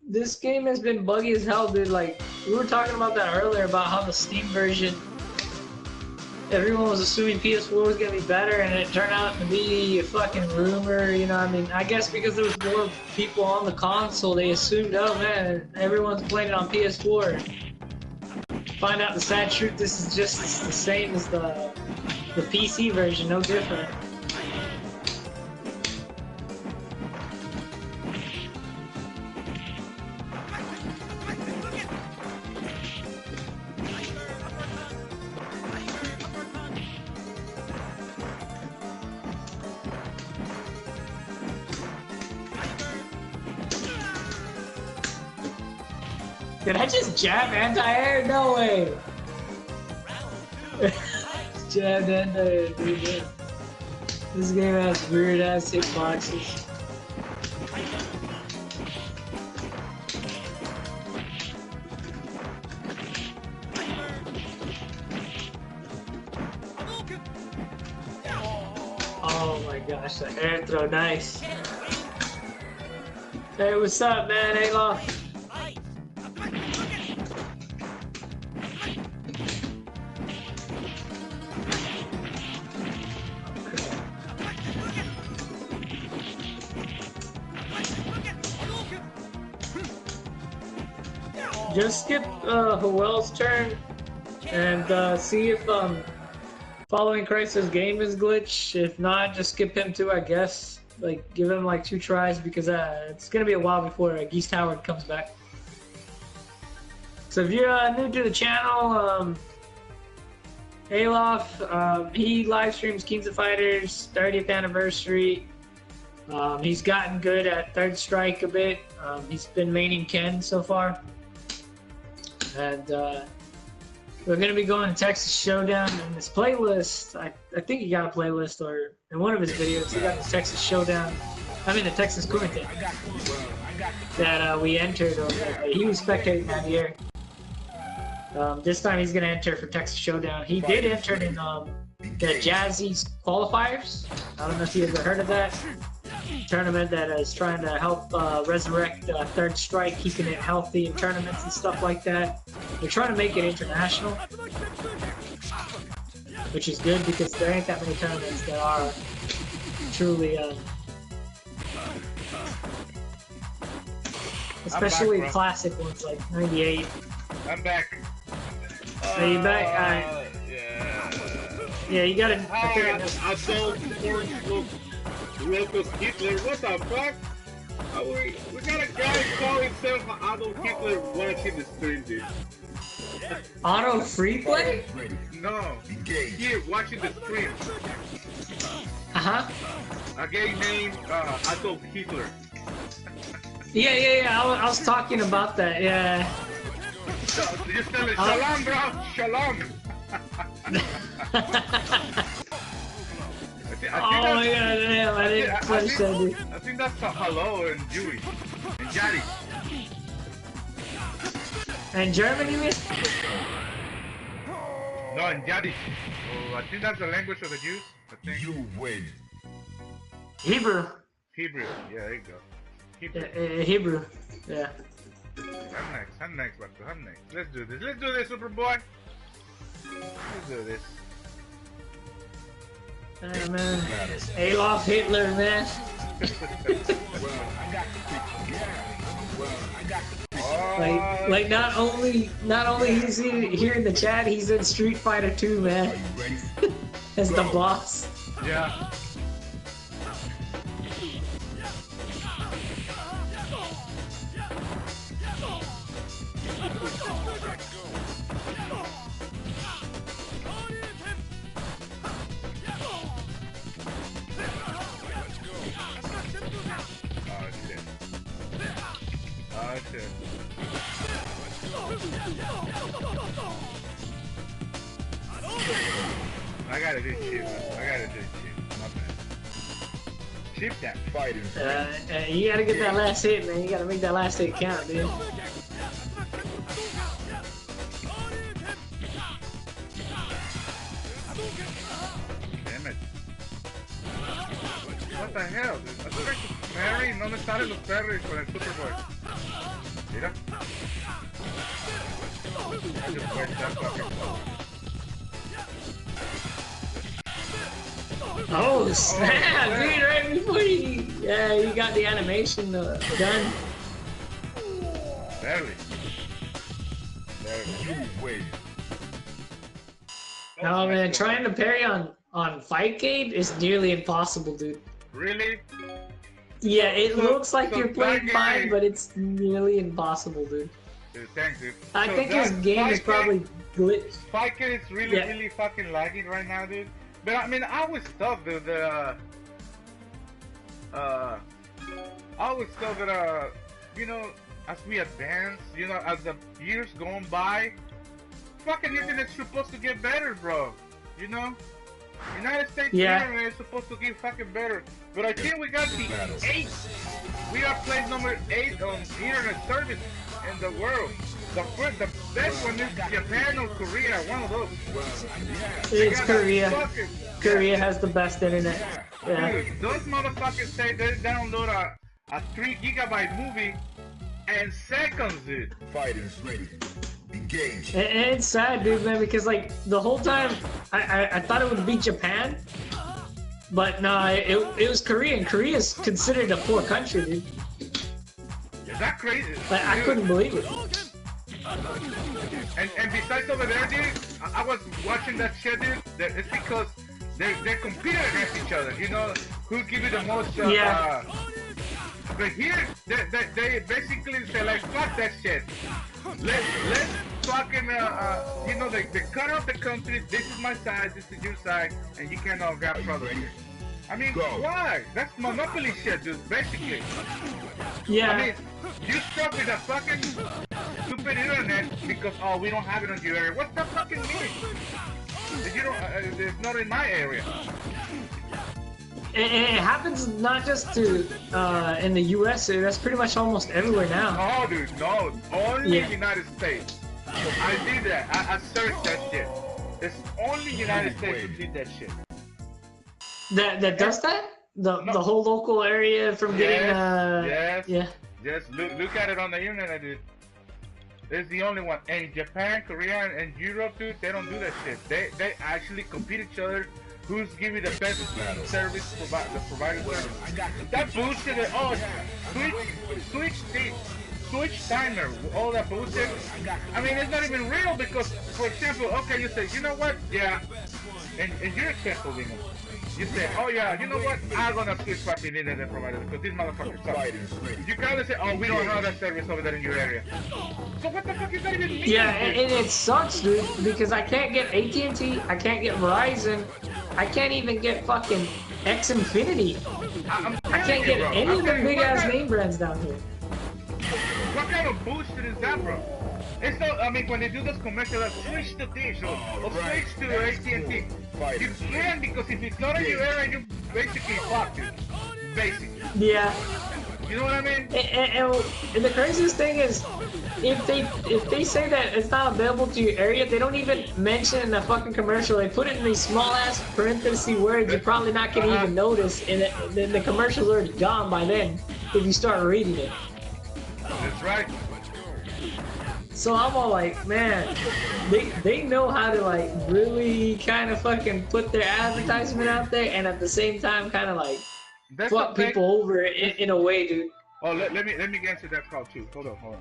this game has been buggy as hell, dude. Like, we were talking about that earlier, about how the Steam version, everyone was assuming PS4 was gonna be better, and it turned out to be a fucking rumor, you know. I mean, I guess because there was more people on the console, they assumed, oh man, everyone's playing it on PS4. Find out the sad truth, this is just the same as the PC version, no different. Did I just jab anti-air? No way! Jabbed anti-air, dude. This game has weird ass hitboxes. Oh my gosh, the air throw, nice. Hey, what's up, man? Alof. Just skip Howell's turn. and see if following Christ's game is glitch. If not, just skip him too, I guess. Like, give him like 2 tries because it's gonna be a while before Geese Howard comes back. So if you're new to the channel, Alof, he live streams Kings of Fighters 30th anniversary. He's gotten good at Third Strike a bit. He's been maining Ken so far. And we're going to be going to Texas Showdown in this playlist. I think he got a playlist, or in one of his videos, he got the Texas Showdown. I mean, the Texas Kumite that we entered. He was spectating that year. This time he's going to enter for Texas Showdown. He did enter in the Jazzy's qualifiers. I don't know if you ever heard of that tournament that is trying to help resurrect Third Strike, keeping it healthy in tournaments and stuff like that. They're trying to make it international, which is good because there ain't that many tournaments that are truly, especially back, classic ones like '98. I'm back. Are you back? Yeah. Yeah, you gotta. I don't look Adolf Hitler. What the fuck? We got a guy calling himself Adolf Hitler watching the stream, dude. Auto free play? No. Here, watching the stream. A guy named Adolf Hitler. Yeah. I was talking about that. Yeah. So, just tell it, shalom, bro. Shalom. Oh my god, damn, I didn't punch that dude. I think that's a hello in Jewish. In Jadi. And German, you mean? No, in Jadi. Oh, I think that's the language of the Jews. I think. You win. Hebrew. Hebrew. Yeah, there you go. Hebrew. Hebrew. Yeah. I'm next, Bato. I'm next. Let's do this, Superboy. Let's do this. Man. Alof Hitler, man. Like not only is he here in the chat, he's in Street Fighter 2, man. As the boss. Yeah. I gotta do chip. My bad. Chip that fighting. You gotta get that last hit, man. You gotta make that last hit count, dude. Damn it. What the hell, dude? I tried to parry, no me salen los parries con el Superboy. Mira. I just went that fucking close. Oh snap, dude! Right before you got the animation done. Barely. You win. No man, trying to parry on Fightcade is nearly impossible, dude. Really? Yeah, it looks like you're playing that fine, game- but it's nearly impossible, dude. Dude, thanks, dude. I So think that his game is Fightcade- probably glitched. Fightcade is really, Yeah. really fucking lagging right now, dude. But I mean, I always thought that you know, as we advance, you know, as the years going by, fucking internet's supposed to get better, bro. You know? United States internet is supposed to get fucking better. But I think we got the 8th. We are place number 8 on internet service in the world. The best one is Japan or Korea, one of those. It's Korea. Korea has the best internet. Yeah. Dude, those motherfuckers say they download a 3 gigabyte movie in seconds, dude. Fighters ready. Engage. And it's sad, dude, man, because like the whole time I thought it would be Japan, but no, it was Korea, and Korea is considered a poor country, dude. Is that crazy? Like, I couldn't believe it. And besides over there, dude, I was watching that shit, dude. It's because they're competing against each other. You know, who give you the most? But here, they basically say like, fuck that shit. Let's fucking you know, they cut off the country. This is my side, this is your side, and you cannot grab product here. I mean, why? That's monopoly shit, dude. Basically. Yeah. I mean, you stuck with a fucking stupid internet because we don't have it on your area. What the fucking mean? You don't. It's not in my area. It happens not just to in the U.S. That's pretty much almost everywhere now. No, dude, no. Only United States. I did that. I searched that shit. It's only United States who did that shit. That does that? The whole local area from getting Just look at it on the internet, dude. It's the only one. And Japan, Korea, and Europe, dude, they don't do that shit. They actually compete each other. Who's giving the best service the provider service? That bullshit. Switch timer. All that bullshit. I mean, it's not even real because, for example, okay, you say, you know what? Yeah, and you're a careful, you know. You say, oh yeah, you know what? I'm gonna switch fucking internet provider because this motherfucker sucks. You gotta say, oh, we don't have that service over there in your area. So what the fuck is that even mean? Yeah, and it sucks, dude, because I can't get AT&T, I can't get Verizon, I can't even get fucking Xfinity. I can't get any of the big ass name brands down here. What kind of bullshit is that, bro? It's not, I mean, when they do those commercials, like, switch to Dish or switch to AT&T. You can, because if it's not in your area, you basically fucked it. Basically. Yeah. You know what I mean? And the craziest thing is, if they say that it's not available to your area, they don't even mention in the fucking commercial. They put it in these small ass parenthesis words you're probably not gonna even notice, and then the commercial's already gone by then if you start reading it. That's right. So I'm all like, man, they know how to like really kind of fucking put their advertisement out there, and at the same time kind of like fuck people over in a way, dude. Oh, let me answer that call too. Hold on.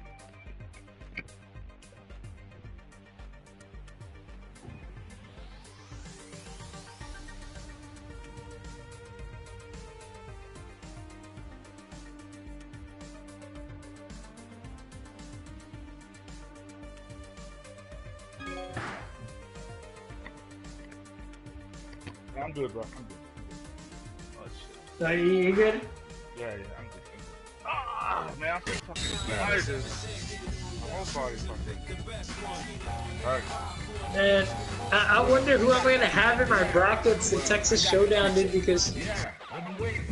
I'm good, bro. I'm good. Oh shit. Are you good? Yeah, I'm good. Ah, man, I'm so fucking tired. My whole body's fucking. Alright. Man, I wonder who I'm gonna have in my brackets in Texas Showdown, dude, because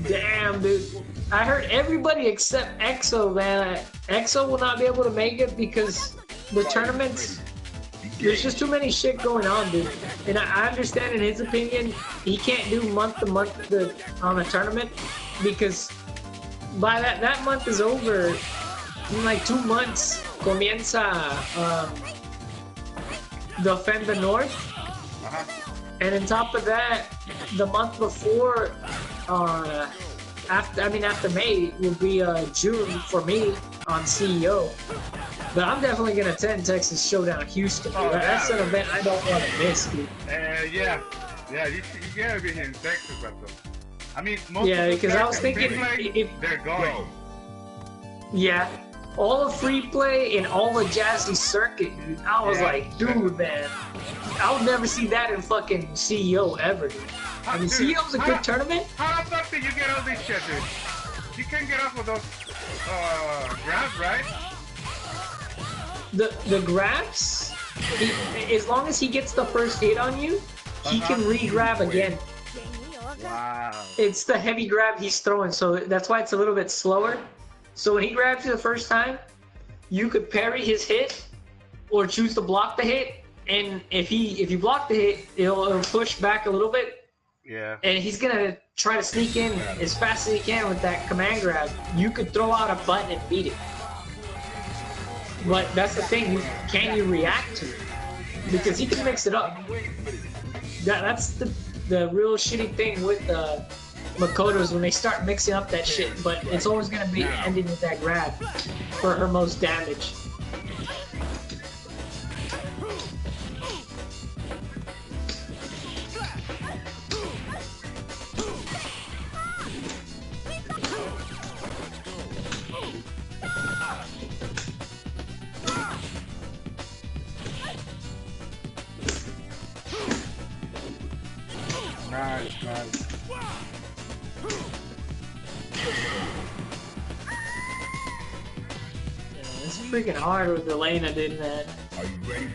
damn, dude. I heard everybody except EXO, man. EXO will not be able to make it because the tournaments, there's just too many shit going on, dude. And I understand in his opinion, he can't do month to month on a tournament because by that month is over. In like 2 months, comienza Defend the North. And on top of that, the month before, after May will be June for me on CEO. But I'm definitely gonna attend Texas Showdown Houston. Oh, that's an event I don't want to miss, dude. Yeah, you gotta be here in Texas, but I mean, most because I was thinking if they're going. Yeah, all the free play and all the jazzy circuit, dude. I was like, dude, man, I would never see that in fucking CEO ever, dude. I mean, CEO's a good tournament. How the fuck did you get all this shit, dude? You can't get off of those grabs, right? The grabs, as long as he gets the first hit on you, he can re-grab again. Wow. It's the heavy grab he's throwing, so that's why it's a little bit slower. So when he grabs you the first time, you could parry his hit or choose to block the hit. And if you block the hit, it'll push back a little bit. Yeah. And he's gonna try to sneak in as fast as he can with that command grab. You could throw out a button and beat it. But that's the thing, can you react to it? Because he can mix it up. That's the real shitty thing with Makoto's when they start mixing up that shit. But it's always gonna be ending with that grab for her most damage. Nice, nice. It's freaking hard with Elena, dude, man. Are you ready?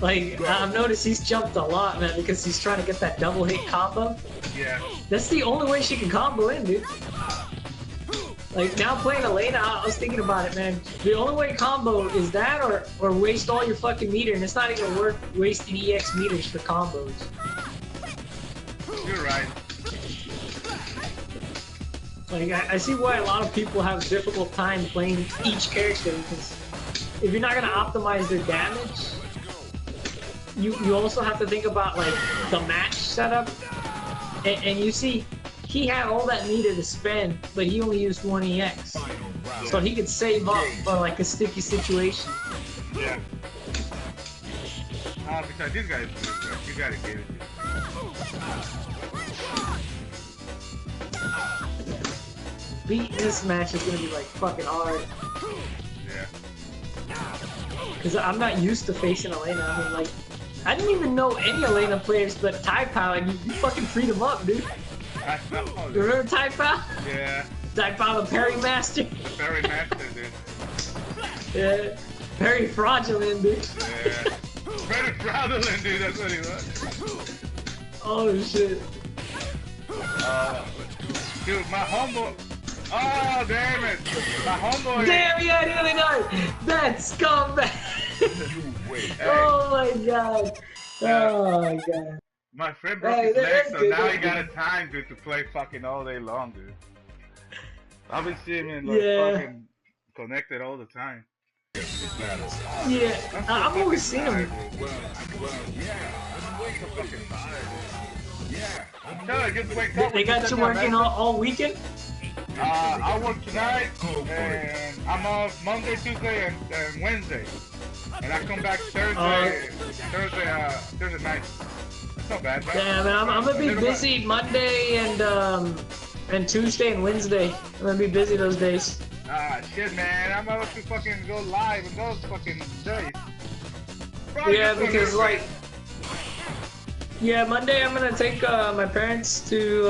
Like, I've noticed he's jumped a lot, man, because he's trying to get that double hit combo. Yeah. That's the only way she can combo in, dude. Like, now playing Elena, I was thinking about it, man. The only way combo is that or waste all your fucking meter, and it's not even worth wasting EX meters for combos. You're right. Like, I see why a lot of people have a difficult time playing each character, because if you're not going to optimize their damage, you also have to think about, like, the match setup. And you see, he had all that meter to spend, but he only used 1 EX. So he could save up for, like, a sticky situation. Yeah. Besides, these guys, you gotta give it to Beating this match is gonna be, like, fucking hard. Yeah. Because I'm not used to facing Elena. I mean, like, I didn't even know any Elena players but Tai Pao, and you fucking freed him up, dude. I know. You remember Tai Pao? Yeah. Tai Pao, the parry master. The parry master, dude. Yeah. Very fraudulent, dude. Yeah. Very fraudulent, dude. That's what he was. Oh, shit. Dude, my homeboy. Oh, damn it. My homeboy. Damn, yeah, the other night. That scumbag. Hey. Oh, my God. Oh, my God. My friend broke Hey, his leg, that's so good, now he that's got a good. time, dude, to play fucking all day long, dude. I've been seeing him, like, Yeah. fucking connected all the time. Yeah, I'm always seeing him. I'm telling you, just wake up. They got you working all weekend? I work tonight, and I'm off Monday, Tuesday, and Wednesday. And I come back Thursday night. That's not bad, man. Yeah, man, I'm gonna be busy Monday and Tuesday and Wednesday. I'm gonna be busy those days. Ah, shit, man. I'm about to fucking go live in those fucking days. Yeah, because, like... Yeah, Monday I'm gonna take my parents to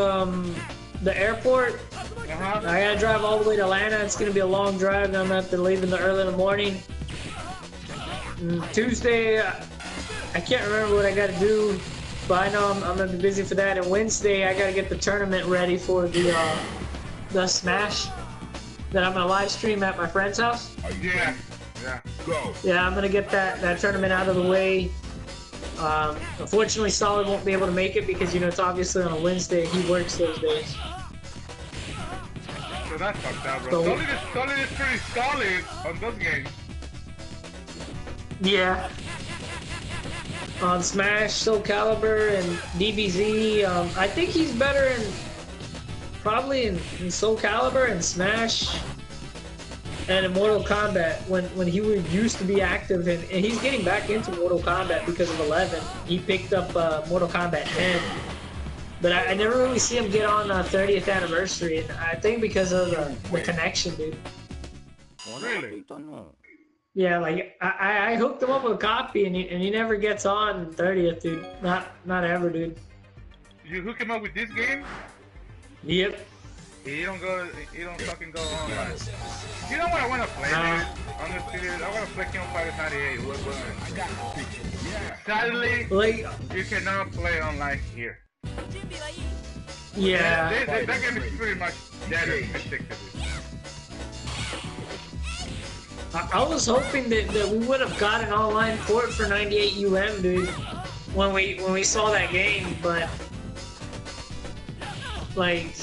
the airport. I gotta drive all the way to Atlanta. It's gonna be a long drive, and I'm gonna have to leave early in the morning. Tuesday, I can't remember what I gotta do, but I know I'm gonna be busy for that. And Wednesday, I gotta get the tournament ready for the Smash that I'm gonna live stream at my friend's house. Yeah. Go. Yeah, I'm gonna get that tournament out of the way. Unfortunately, Solid won't be able to make it because, you know, it's obviously on a Wednesday. He works those days. So that's fucked up, bro. So, Solid is pretty solid on those games. yeah. On Smash, Soul Calibur, and DBZ, I think he's better probably in Soul Calibur and Smash and in Mortal Kombat when he used to be active, and he's getting back into Mortal Kombat because of 11. He picked up Mortal Kombat 10, but I never really see him get on 30th anniversary, and I think because of the connection, dude. Really? Yeah, like I hooked him up with a copy, and he never gets on 30th, dude. Not ever, dude. You hook him up with this game? Yep. He don't fucking go online. You know what I want to play, dude? Honestly, I want to play King of Fighters 98. Sadly, Like, you cannot play online here. yeah. That game is pretty much dead and addictive. I was hoping that we would have got an online port for 98 UM, dude, when we saw that game, but like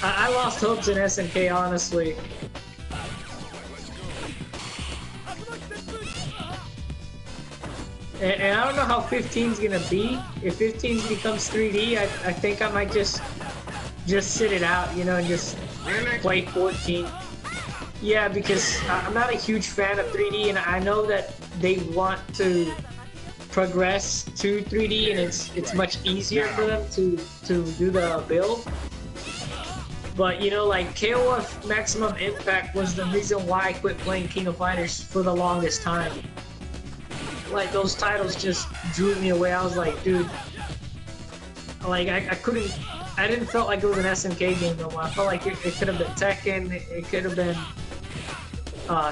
I lost hopes in SNK, honestly. And I don't know how 15's gonna be. If 15 becomes 3D, I think I might just sit it out, you know, and just play 14. Yeah, because I'm not a huge fan of 3D, and I know that they want to progress to 3D, and it's much easier for them to do the build. But, you know, like, KOF Maximum Impact was the reason why I quit playing King of Fighters for the longest time. Like, those titles just drew me away. I was like, dude, like, I couldn't I didn't feel like it was an SNK game no more. I felt like it could have been Tekken. It could have been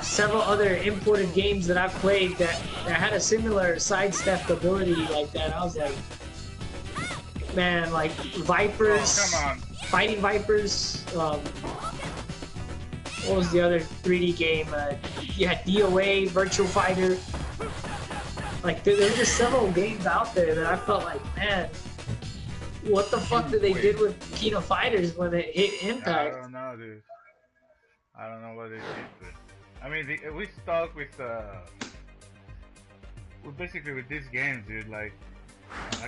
several other imported games that I've played that had a similar sidestep ability like that. I was like, man, like Vipers, Oh, come on. Fighting Vipers. What was the other 3D game? You had DOA, Virtual Fighter. Like there were just several games out there that I felt like, man, what the fuck did they did with Kino Fighters when it hit Impact? I don't know, dude. I don't know what they did with it. I mean, we stuck with basically with these games, dude. Like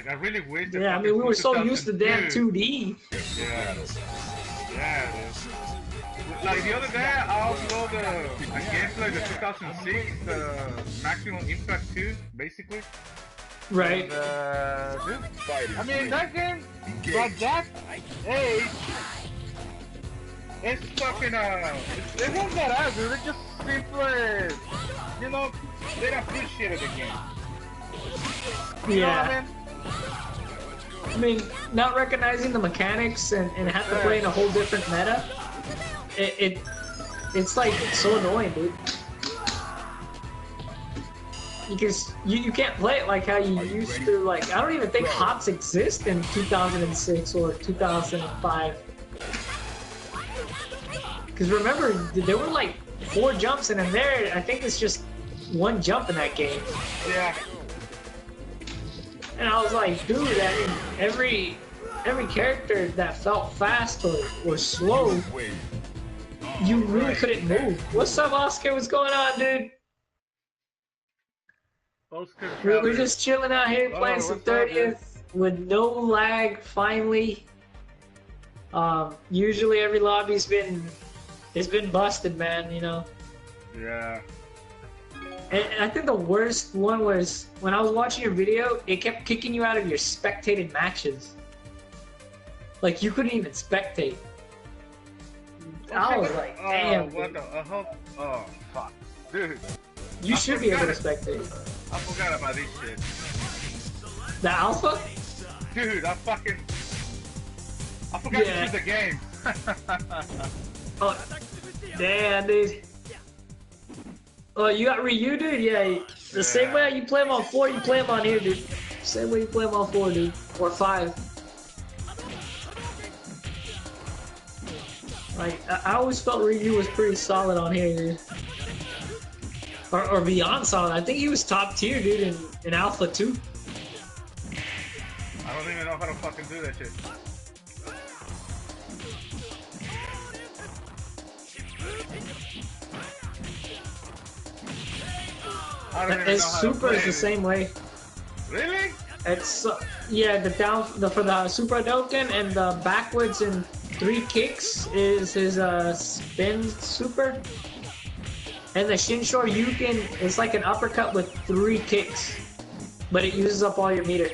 I really wish. Yeah, I mean, we were so used to damn 2D. Yeah, yeah, dude. Like the other day, I uploaded a gameplay of the 2006 Maximum Impact 2, basically. Right. And, dude, I mean, that game, but that age, it's fucking, it wasn't that out, dude. It just simply, you know, they appreciated the game. You know what I mean? Not recognizing the mechanics and have to play in a whole different meta, it's like so annoying, dude. Because you can't play it like how you used to. Like, I don't even think hops exist in 2006 or 2005. Because remember, there were like 4 jumps, and in there, I think it's just 1 jump in that game. Yeah. And I was like, dude, I mean, every character that felt fast or slow, you really couldn't move. What's up, Oscar? What's going on, dude? We're just chilling out here playing some 30th with no lag, finally. Usually every lobby's been busted, man, you know? Yeah. And I think the worst one was when I was watching your video, it kept kicking you out of your spectated matches. Like, you couldn't even spectate. I was like, damn. What the? Oh, fuck. Dude. You should be able to spectate. I forgot about this shit. The alpha? Dude, I forgot to choose the game. Oh, damn, dude. Oh, you got Ryu, dude? Yeah. The same way you play him on 4, you play him on here, dude. Same way you play him on 4, dude. Or 5. Like, I always felt Ryu was pretty solid on here, dude. Or beyond solid. I think he was top tier, dude, in Alpha 2. I don't even know how to fucking do that shit. His super is the same way. Really? It's yeah, for the super Hadouken and the backwards and 3 kicks is his spin super. And the Shinsho Yuken is like an uppercut with 3 kicks, but it uses up all your meter.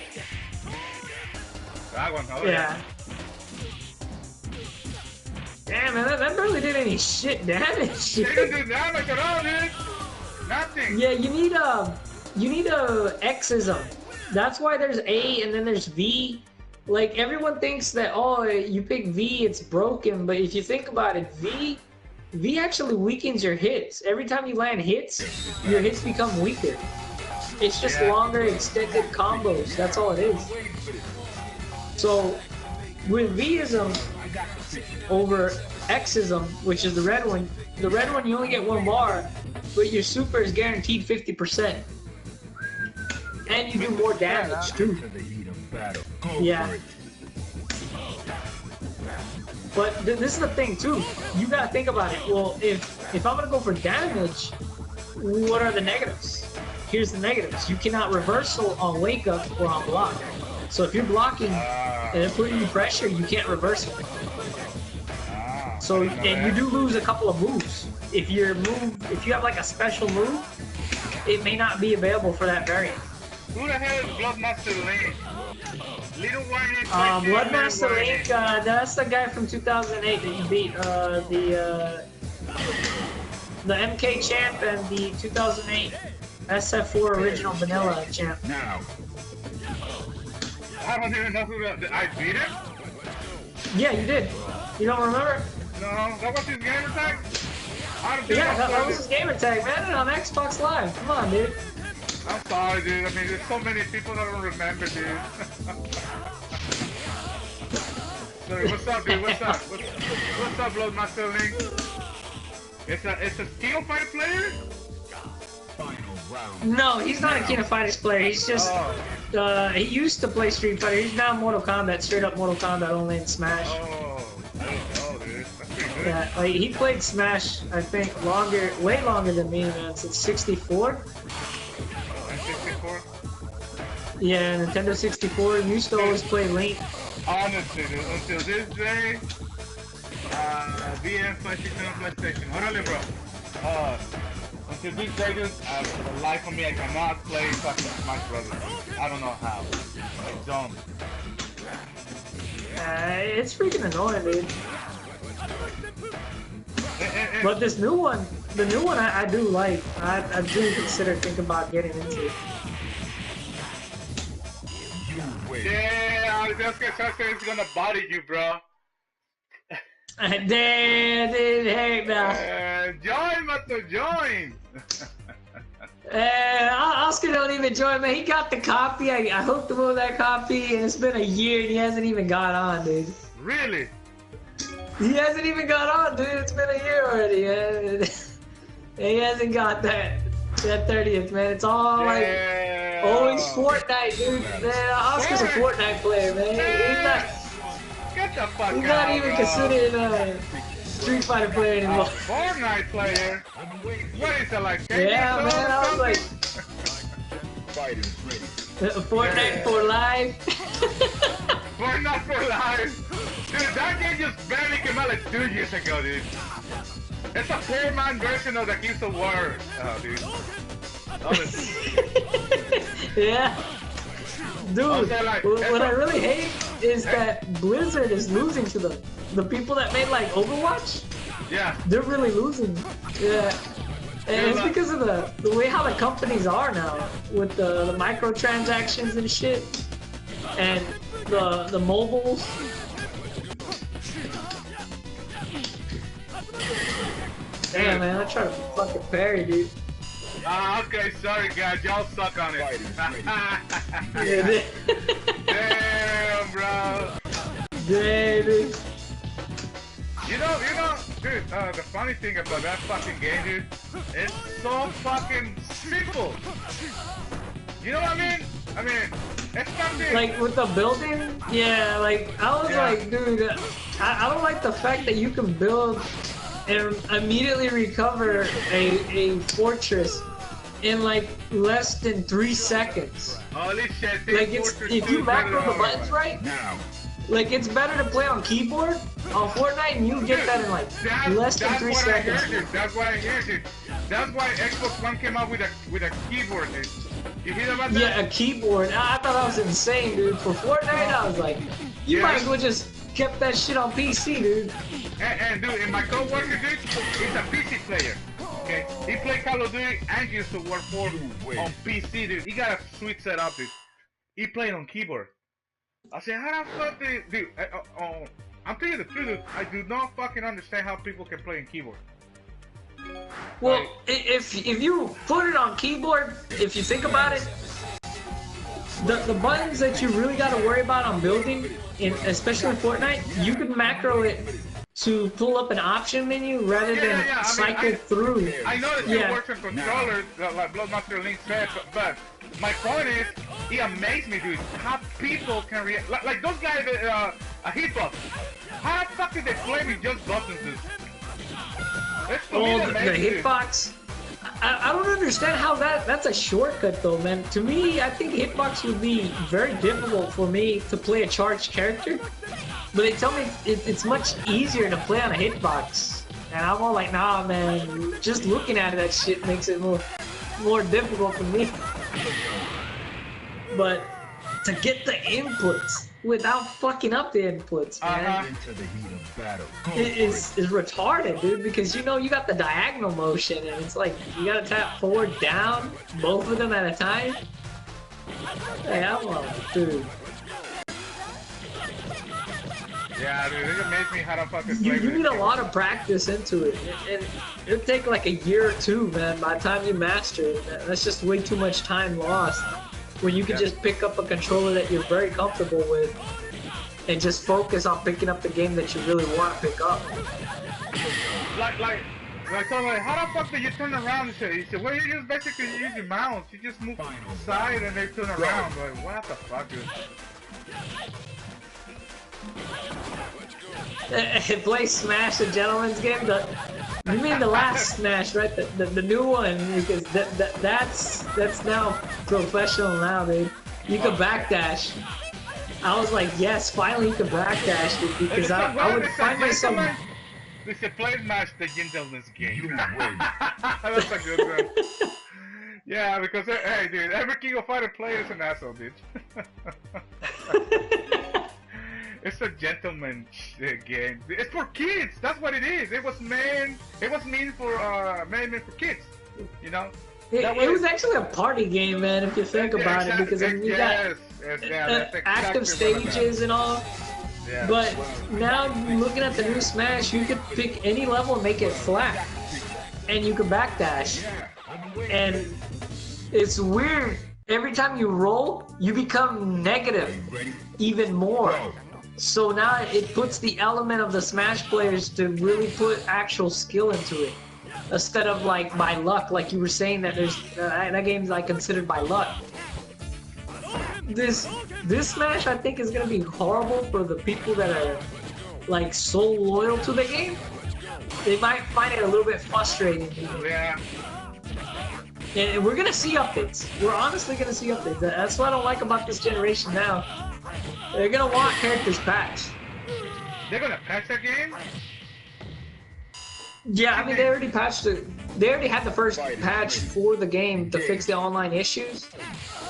That one, yeah. Damn, man, that barely did any shit damage. They didn't do damage at all, dude. Nothing. Yeah, you need a Xism. That's why there's A and then there's V. Like, everyone thinks that, oh, you pick V, it's broken, but if you think about it, V actually weakens your hits. Every time you land hits, your hits become weaker. It's just longer extended combos. That's all it is. So with Vism over Xism, which is the red one you only get 1 bar, but your super is guaranteed 50%. And you do more damage too. Yeah. But this is the thing too. You gotta think about it. Well, if I'm gonna go for damage, what are the negatives? Here's the negatives. You cannot reversal on wake up or on block. So if you're blocking and they're putting you pressure, you can't reversal. So and you do lose a couple of moves. If you have like a special move, it may not be available for that variant. Who the hell is Bloodmaster Link? Little one. Bloodmaster Link, that's the guy from 2008 that you beat. The MK champ and the 2008 SF4 original vanilla champ. Now. I don't even know who I beat him. Yeah, you did. You don't remember? No, that was his gamer tag? I don't think Yeah, that played was his gamer tag, man, on Xbox Live. Come on, dude. I'm sorry, dude. I mean, there's so many people that don't remember, dude. Sorry, what's up, dude? What's up? What's up, Bloodmaster Link? It's a King of Fighter player? No, he's not a King of Fighters player. He's just he used to play Street Fighter. He's now Mortal Kombat, straight up Mortal Kombat only in Smash. Oh, dude. That's pretty good. Yeah, like he played Smash, I think, way longer than me, man, since '64. N64? Yeah, Nintendo 64. Used to always play Link. Honestly, dude, until this day, VM PlayStation on PlayStation. Órale, bro. Until this day, dude, for the life of me, I cannot play fucking Smash Brothers. I don't know how. I don't. It's freaking annoying, dude. But this new one, the new one, I do like. I do consider thinking about getting into. Yeah, I was just gonna say it's gonna body you, bro. Damn, dude, hey, man. Join, Mato, join. Oscar don't even join, man. He got the copy. I hooked him with that copy, and it's been a year, and he hasn't even got on, dude. Really? He hasn't even got on, dude. It's been a year already, man. He hasn't got that 30th, man. It's all like always Fortnite, dude. Man, Oscar's a Fortnite player, man. Get the fuck He's out, not even bro. considered a Street Fighter player anymore. Fortnite player? What is it, like? Yeah, man. I was like, Fortnite for life. Fortnite for life. Dude, that game just barely came out like 2 years ago, dude. It's a poor-man version of the Gears of War, dude. Yeah. Dude, what I really hate is that Blizzard is losing to them. The people that made, like, Overwatch? Yeah. They're really losing. Yeah. And it's because of the way how the companies are now, with the microtransactions and shit, and the mobiles. Damn, man, I try to fucking parry, dude. Okay, sorry guys, y'all suck on it. Damn, bro. Damn, dude. You know, dude, the funny thing about that fucking game, dude, it's so fucking simple. You know what I mean? I mean, it's something... Like, with the building? Yeah, like, I was like, dude, I don't like the fact that you can build and immediately recover a fortress in, like, less than 3 seconds. Holy shit, like, if you macro the buttons right, like, it's better to play on keyboard on Fortnite, and you get that in, like, less than 3 seconds. That's what I heard, dude. That's why Xbox One came out with a keyboard, dude. You hear about that? Yeah, a keyboard. I thought that was insane, dude. For Fortnite, I was like, you might as well just kept that shit on PC, dude. And dude, and my coworker, dude, he's a PC player. Okay, he played Call of Duty and used to work for on PC, dude. He got a sweet setup, dude. He played on keyboard. I said, how the fuck dude? I'm telling you the truth, dude. I do not fucking understand how people can play on keyboard. Well, if you put it on keyboard, if you think about it, the buttons that you really got to worry about on building, especially in Fortnite, you can macro it to pull up an option menu rather than cycle through. I know that you work on controllers, like Bloodmaster Link said, but my point is, it amazed me, dude, how people can react. Like those guys, a hitbox. How the fuck did they play with just buttons, dude? Oh, the hitbox? I don't understand how that's a shortcut though, man. To me, I think hitbox would be very difficult for me to play a charged character. But they tell me it's much easier to play on a hitbox. And I'm all like, nah, man, just looking at that shit makes it more difficult for me. But to get the inputs without fucking up the inputs, man, is retarded, dude. Because you know you got the diagonal motion, and it's like you gotta tap forward, down, both of them at a time. Hey, I'm like, dude. Yeah, dude, it amazed me how to fucking play. You need a lot of practice into it, and it'll take like a year or two, man. By the time you master it, man, that's just way too much time lost. When you can just pick up a controller that you're very comfortable with, and just focus on picking up the game that you really want to pick up. So I'm like, how the fuck did you turn around and shit? He said, well, you just basically use your mouse. You just move side and they turn around. I'm like, what the fuck, dude? Play Smash, the gentleman's game. You mean the last Smash, right? The new one, because that's now professional now, dude. You can backdash. I was like, yes, finally you can backdash, dude, because I would find myself. They said play Smash, the gentleman's game. That's a good one. Yeah, because hey, dude, every King of Fighter player is an asshole, dude. It's a gentleman's game. It's for kids. That's what it is. It was meant for kids. You know. It was actually a party game, man. If you think about it, because I mean, you got active stages and all. Yeah. But now looking at the new Smash, you could pick any level and make it flat, and you can backdash. And it's weird. Every time you roll, you become negative even more. So now it puts the element of the Smash players to really put actual skill into it, instead of like by luck, like you were saying that there's that game's like considered by luck. This Smash I think is gonna be horrible for the people that are like so loyal to the game. They might find it a little bit frustrating. Yeah. And we're gonna see updates. We're honestly gonna see updates. That's what I don't like about this generation now. They're gonna want characters patched. They're gonna patch that game? Yeah, I mean they already patched it. They already had the first patch for the game to fix the online issues,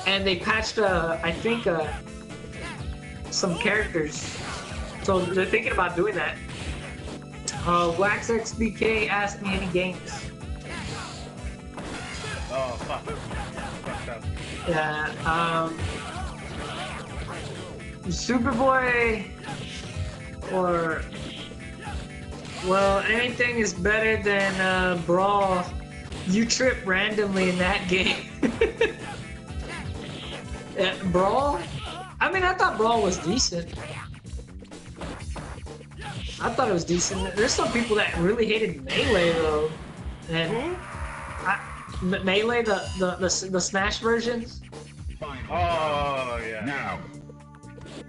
and they patched I think some characters. So they're thinking about doing that. WaxXBK asked me any games. Oh fuck. Fucked up. Yeah. Superboy or well, anything is better than Brawl. You trip randomly in that game. Brawl? I mean, I thought Brawl was decent. I thought it was decent. There's some people that really hated Melee though, and Melee, the Smash versions. Oh yeah. Now.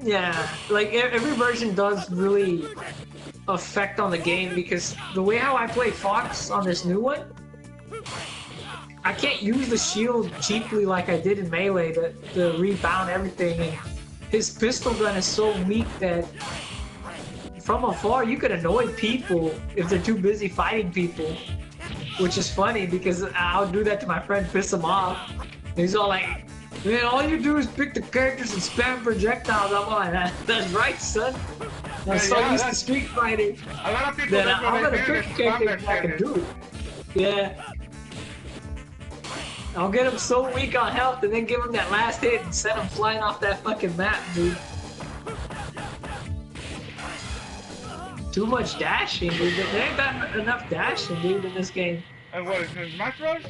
Yeah, like every version does really affect on the game, because the way how I play Fox on this new one, I can't use the shield cheaply like I did in Melee to rebound everything, and his pistol gun is so weak that from afar you could annoy people if they're too busy fighting people, which is funny because I'll do that to my friend, piss him off. He's all like, man, all you do is pick the characters and spam projectiles. I'm like, that's right, son. I'm so used to Street Fighting A lot of people that I'm gonna pick characters that can do it. Yeah. I'll get him so weak on health and then give him that last hit and send him flying off that fucking map, dude. Too much dashing, dude. There ain't got enough dashing, dude, in this game. And what is it, Smash Bros?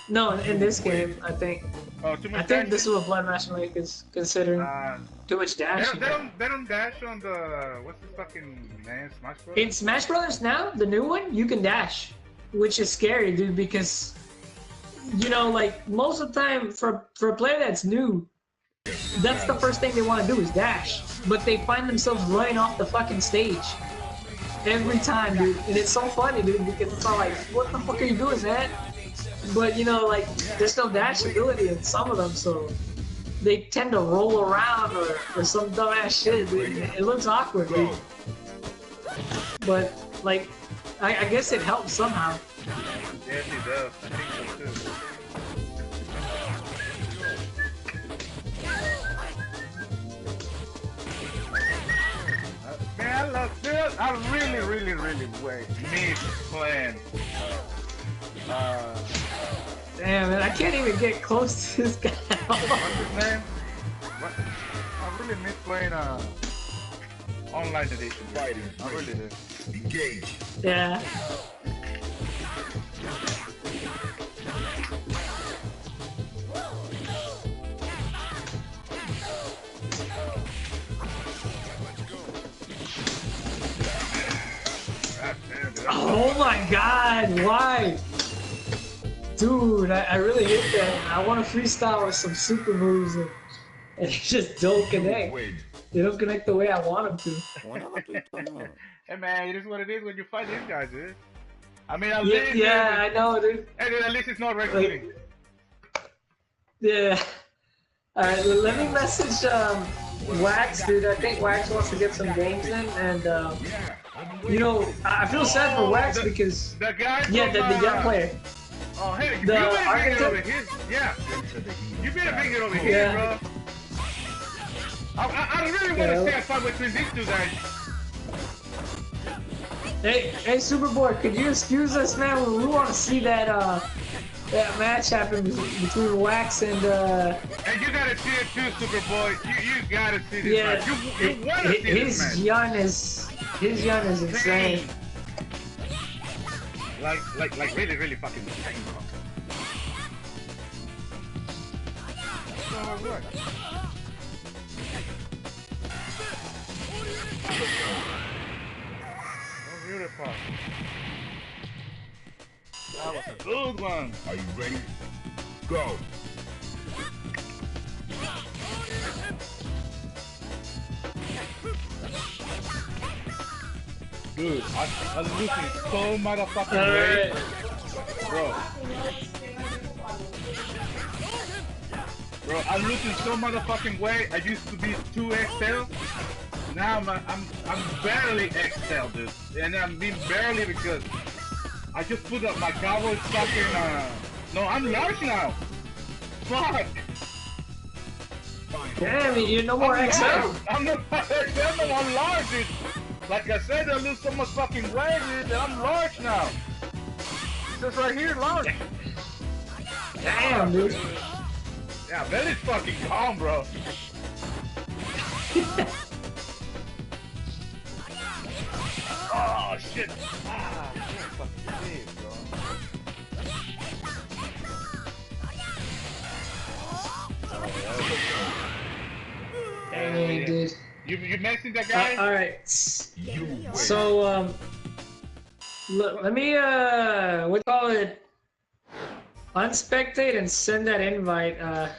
No, in this game, I think. Oh, too much I think this is what Blood Match Lake is considering. Too much dashing. They don't dash on the what's the fucking name, Smash Bros? In Smash Brothers now, the new one, you can dash, which is scary, dude, because you know, like most of the time for a player that's new, that's the first thing they want to do is dash, but they find themselves running off the fucking stage every time, dude, and it's so funny, dude, because it's all like, what the fuck are you doing, man? But you know, like, there's no dash ability in some of them, so they tend to roll around or some dumbass shit, dude. It looks awkward, dude. But like, I guess it helps somehow. Yes, it does. I think so too. Man, I really miss playing. Damn, man, I can't even get close to this guy. What's his name? What? I really miss playing online edition. Fighting. I really do. Engage. Yeah. God damn, dude. Oh my God! Why? Dude, I really hit that. I want to freestyle with some super moves and it just don't connect. Win. They don't connect the way I want them to. Hey man, it is what it is when you fight these guys, dude. I mean, at Yeah, least, yeah, I know, dude. and then at least it's not wrestling. Like, yeah. Alright, let me message Wax, dude. I think Wax wants to get some games in, and you know, I feel sad for Wax because the guy yeah, from, the young player. Oh, hey, you The better bring it architect? over here. Yeah, you better bring it over Yeah. here, bro. I really want to see a fight between these two guys. Hey, Superboy, could you excuse us, man? We want to see that that match happen between Wax and And you gotta see it too, Superboy. You gotta see this yeah. match. You wanna see this match. His yawn is insane. Like really, really fucking insane, bro. So, what? Oh, beautiful. That was a good one. Are you ready? Go. Dude, I'm losing so motherfucking weight. Bro. Bro, I'm losing so motherfucking weight. I used to be 2XL. Now I'm barely XL, dude. And I mean barely because I just put up my cowboy fucking no, I'm large now. Fuck. Damn, you're no more I'm XL. large. I'm not XL, no, I'm large, dude. Like I said, I lose so much fucking weight, dude, that I'm large now. It says right here, large. Damn, dude. Yeah, belly's fucking calm, bro. Oh shit! Ah, fucking shit, bro. Hey, dude. You mentioned that guy? All right. So let me what do you call it? Unspectate and send that invite. Okay.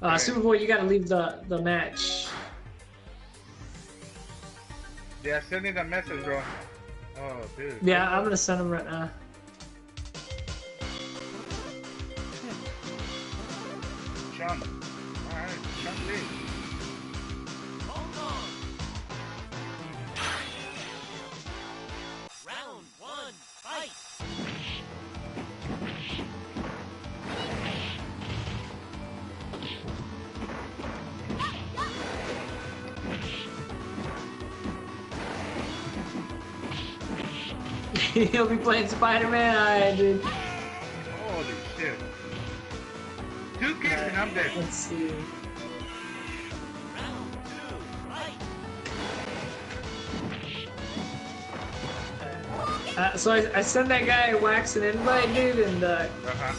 Superboy, you gotta leave the match. Yeah, send me that message, bro. Oh, dude. Yeah, I'm gonna send him right now. Sean. Alright, Sean Lee. Round one, fight! He'll be playing Spider-Man. Alright, dude. Holy shit. 2 kicks and I'm dead. Let's see. Round two, fight! So I sent that guy Wax an invite, dude, and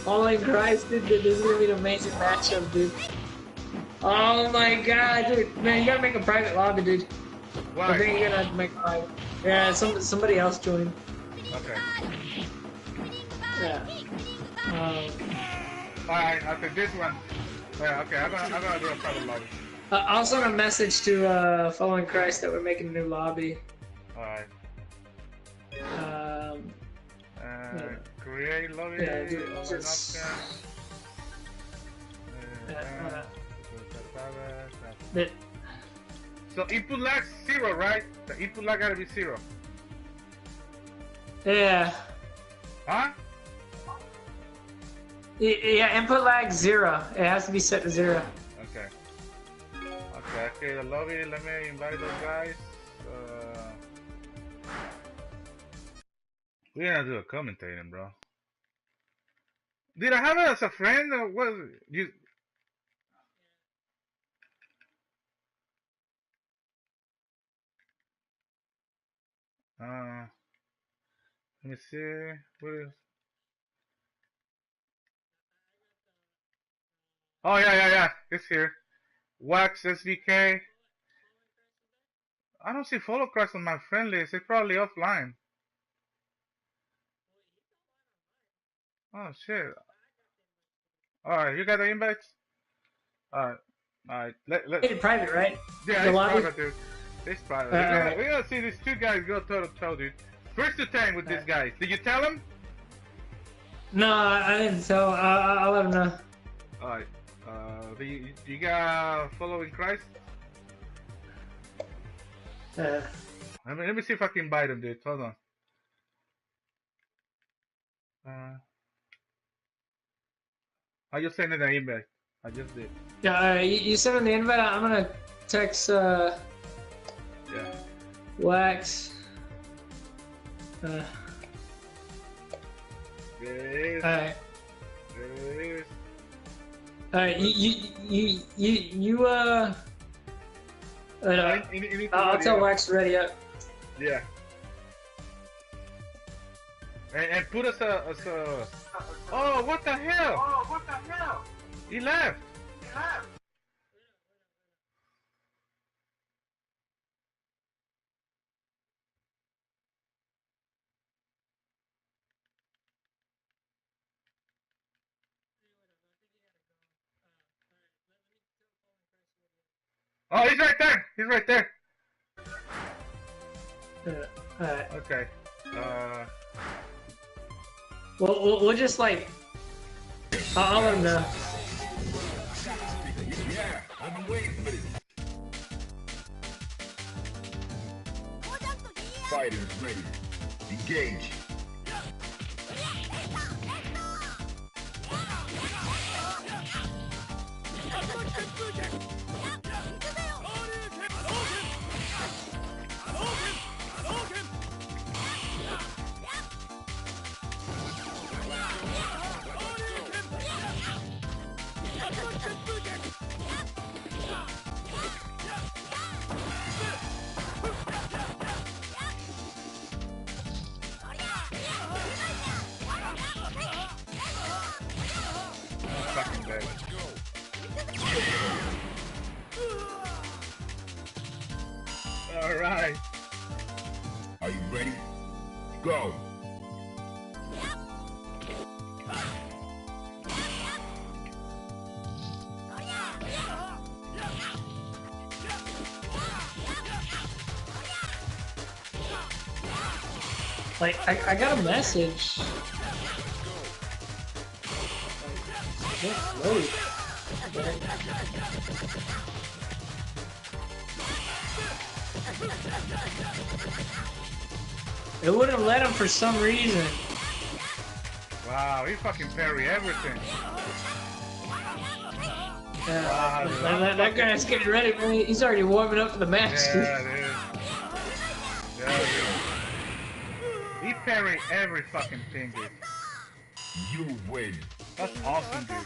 all in Christ, dude, this is gonna be an amazing matchup, dude. Oh my god, dude. Man, you gotta make a private lobby, dude. Why? I think you're gonna have to make a private. Yeah, somebody else join. Okay. Yeah. Alright, after this one. Yeah, okay, I'm gonna do a private lobby. I'll send a message to Following Christ that we're making a new lobby. Alright. Create lobby. Yeah, dude, just- But So input lag 0, right? The input lag gotta be 0. yeah. Huh? Yeah, input lag 0. It has to be set to 0. Okay. Okay, the lobby, let me invite those guys. We're gonna do a commentating, bro. Did I have it as a friend or what? You Let me see. What is? Oh yeah. It's here. Wax SDK. I don't see follow Christ on my friend list. It's probably offline. Oh shit. Alright, you got the invites? Alright. Let It's private, right? yeah, The it's lobby? private, dude. It's private. Alright. We gotta see these two guys go toe to toe, dude. First to 10 with these guys. Did you tell them? No, I didn't tell. I'll let him know. Alright. Do you got following Christ? Let me see if I can invite him, dude. Hold on. I just sent an email. I just did. Yeah, you sent him the invite. I'm gonna text Yeah. Wax. There it is. Alright. There it is. Alright, I'll tell Wax to ready up. Yeah. And put us a. Oh, what the hell? He left. Oh, he's right there. He's right there. Alright. Okay. We'll just like. I'll let him know. Yeah, I've been waiting for this. Fighters ready. Engage. Fucking dead. All right. Are you ready? Go. Like, I got a message. Load. It wouldn't let him for some reason. Wow, he fucking parry everything. Wow, that guy's getting ready, man. He's already warming up for the match. Yeah, dude. Yeah, dude. He parry every fucking thing, dude. You win. That's awesome, dude.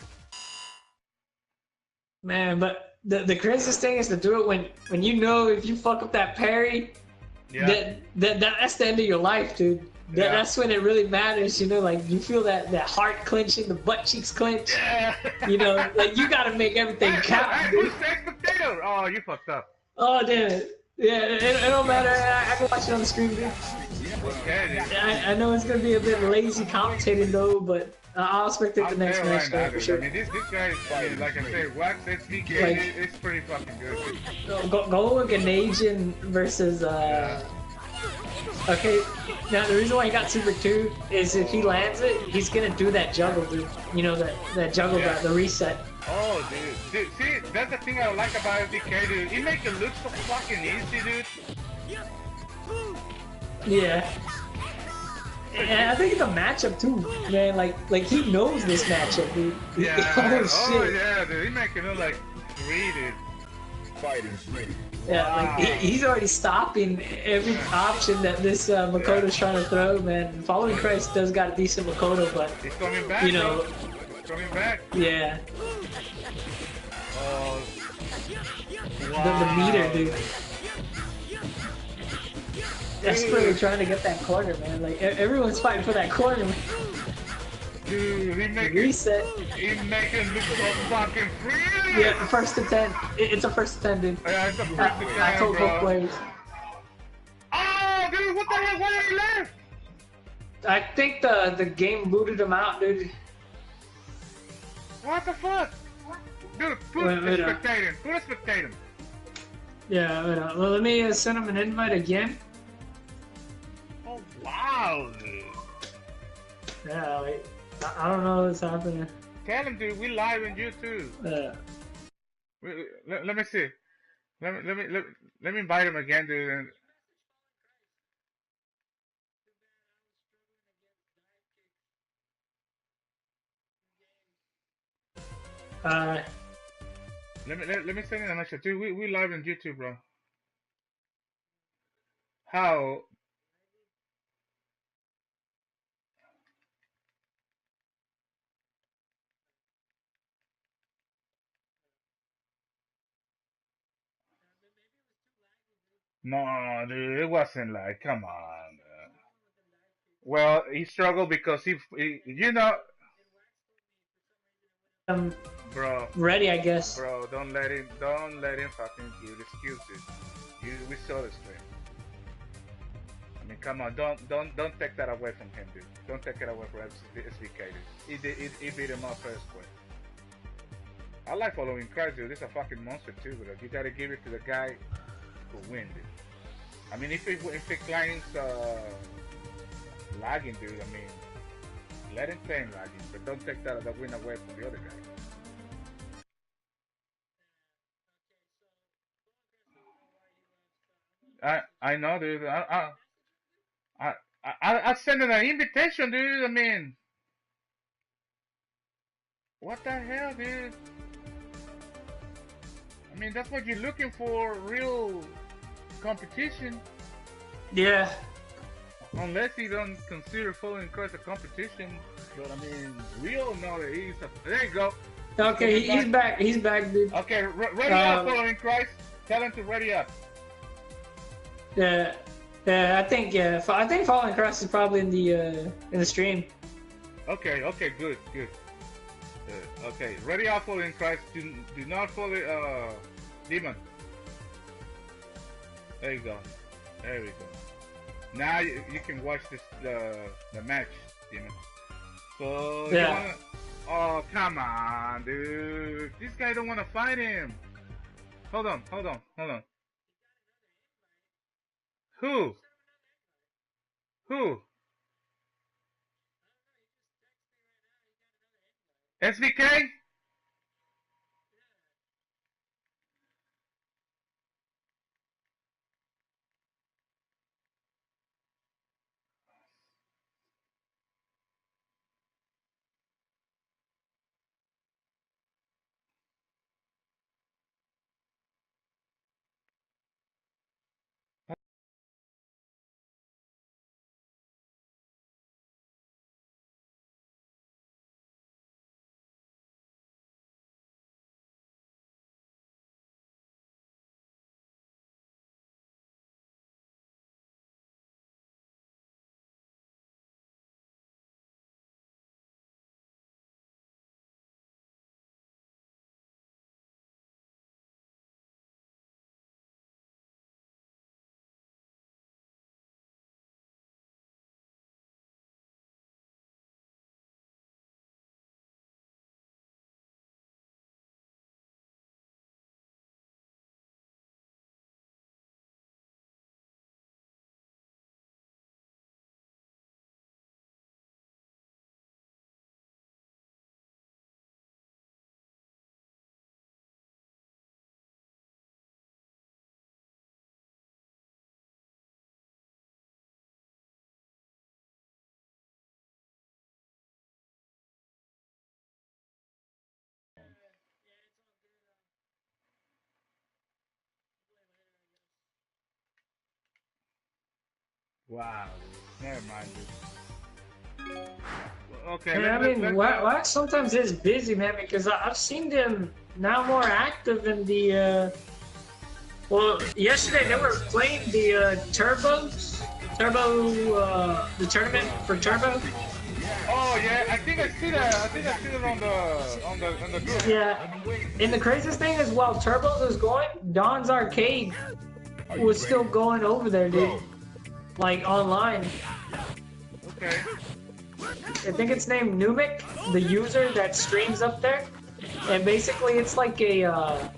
Man, but the craziest thing is to do it when you know if you fuck up that parry, Yeah. that's the end of your life, dude. Yeah. That's when it really matters, you know, like you feel that heart clenching, the butt cheeks clench. Yeah. You know, like you gotta make everything count. Hey, who's next potato? Oh, you fucked up. Oh damn it. Yeah, it don't matter. I can watch it on the screen, dude. Okay, dude. I know it's gonna be a bit lazy commentating though, but I'll spectate I'll the next tell you match right though, now, for dude. sure. I mean, this guy, like I said, Wax SDK, Like- it's pretty fucking good, dude. Go Ganadian versus okay, now the reason why he got Super 2 is if he lands it, he's gonna do that juggle, dude. You know, that juggle, Yeah. the reset. Oh, dude. Dude, see, that's the thing I like about SDK, dude. He make it look so fucking easy, dude. Yeah. And I think it's a matchup too, man. Like he knows this matchup, dude. Yeah. Oh Oh, shit. yeah, dude. He make it look like free, dude. Fighters ready. Yeah, like he's already stopping every option that this Makoto's trying to throw, man. Following Christ does got a decent Makoto, but He's coming back, you know, bro. He's coming back. yeah, Oh. the meter, dude. desperately trying to get that corner, man. Like everyone's fighting for that corner. Dude, Reset. He making look so fucking free. Yeah, first to 10. It's a first to 10, dude. Yeah, it's a first to 10, I told both bro. players. Oh, dude, what the hell? Why he left? I think the game booted him out, dude. What the fuck? Dude, put a spectator. Put a spectator. Yeah, well, let me send him an invite again. Oh, wow, dude. Yeah, wait. I don't know what's happening. Tell him, dude, we live on YouTube. Let me see. Let me invite him again, dude. And... Let me send him a message, dude. We live on YouTube, bro. How? No, dude, it wasn't like, come on. Well, he struggled because he you know. Bro. Ready, I guess. Bro, don't let him fucking give excuses. We saw the stream. I mean, come on, don't take that away from him, dude. Don't take it away from SVK, dude. He beat him up first quick. I like following Christ, dude. This is a fucking monster too, bro. You gotta give it to the guy who wins, dude. I mean, if the client's lagging, dude, I mean, let him play him lagging, but don't take that win away from the other guy. I know, dude. I sent an invitation, dude. I mean, what the hell, dude? I mean, that's what you're looking for, real competition. Yeah. Unless you don't consider following Christ a competition, but I mean, we all know that he's a. There you go. Okay, he's back. He's back, dude. Okay, ready up, following Christ. Tell him to ready up. Yeah, I think Fallen Cross is probably in the stream. Okay, good. Okay, ready up, following Christ. Do not follow Demon. There you go. There we go. Now you can watch the match, Demon. So yeah. Oh, come on, dude. This guy don't want to fight him. Hold on. Who? SVK? Wow. Never mind, dude. Okay. Yeah, I mean, Wax sometimes is busy, man, because I've seen them now more active in the. Well, yesterday they were playing the turbos, Turbo, the tournament for Turbo. Oh yeah, I think I see that. I think I see it on the group. Yeah, and the craziest thing is while Turbos was going, Don's Arcade was still going over there, dude. Like online. Okay. I think it's named Numic, the user that streams up there, and basically it's like a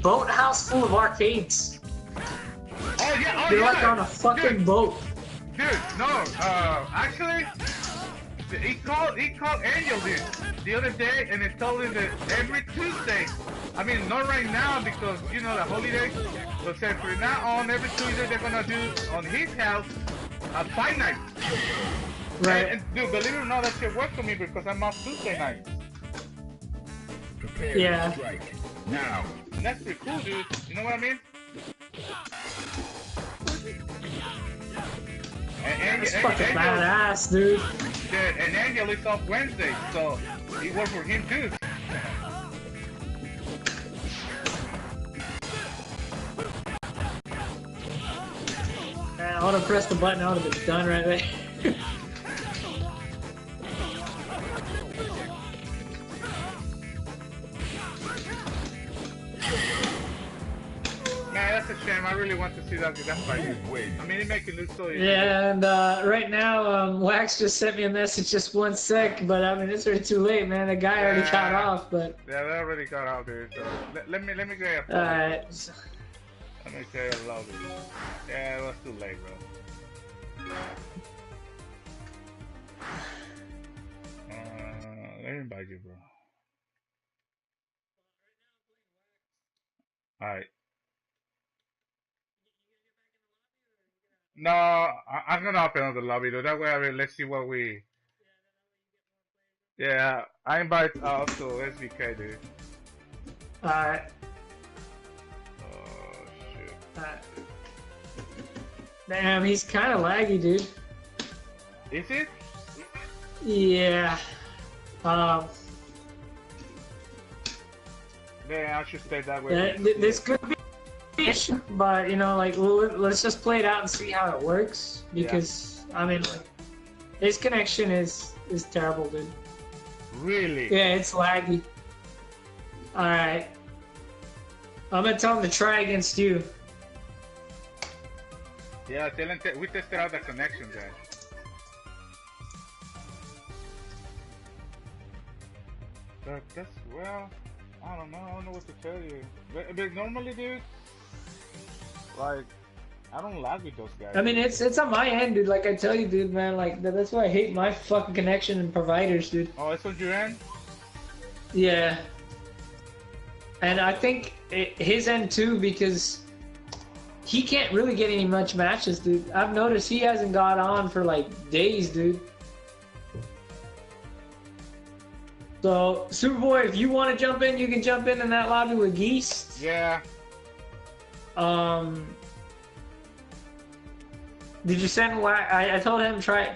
boathouse full of arcades. Oh yeah, oh They're yeah. like on a fucking boat. Dude, no, actually, he called Angel the other day, and he told him that every Tuesday, I mean, not right now because, you know, the holiday, but said from now on, every Tuesday they're gonna do on his house a fight night. Right. And dude, believe it or not, that shit works for me because I'm off Tuesday night. Prepare Yeah. to strike. Now. And that's pretty cool, dude. You know what I mean? And It's fucking badass, dude. Yeah, and Angel is off Wednesday, so it worked for him too. Man, I would have pressed the button, I would have been done right there. Man, that's a shame. I really want to see that fight. I mean, it makes it look so easy. Yeah, and right now, Wax just sent me a message just 1 sec, but I mean, it's already too late, man. The guy already got off, but... Yeah, they already got out, dude. So let me get a Alright. Let me say I love it. Yeah, it was too late, bro. Let me invite you, bro. Alright. No, I'm gonna open up the lobby, though. That way, I mean, let's see what we... Yeah, I invite also SVK, dude. Alright. Oh, shit. Alright. Damn, he's kind of laggy, dude. Is it? Yeah. Yeah, I should stay that way. This could be an issue, but you know, like, let's just play it out and see how it works. Because I mean, like, his connection is terrible, dude. Really? Yeah, it's laggy. All right, I'm gonna tell him to try against you. Yeah, tell him we tested out the connection, guys. That's, well, I don't know what to tell you. But normally, dude, like, I don't lag with those guys. I mean, it's on my end, dude. Like I tell you, dude, man. Like that's why I hate my fucking connection and providers, dude. Oh, it's on your end? Yeah. And I think his end too, because he can't really get any much matches, dude. I've noticed he hasn't got on for like days, dude. So, Superboy, if you want to jump in, you can jump in that lobby with Geese. Yeah. Did you send Wax? I told him try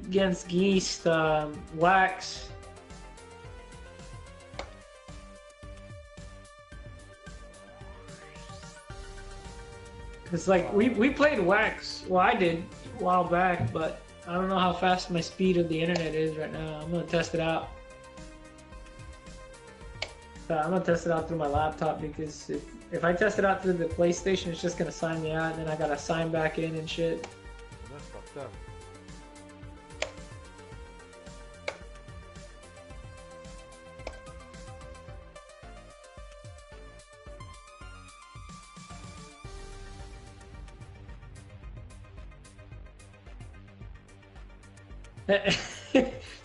against Geese, Wax. Cause like we played Wax. Well, I did a while back, but I don't know how fast my speed of the internet is right now. I'm gonna test it out. I'm gonna test it out through my laptop because if I test it out through the PlayStation, it's just gonna sign me out, and then I gotta sign back in and shit. That's fucked up.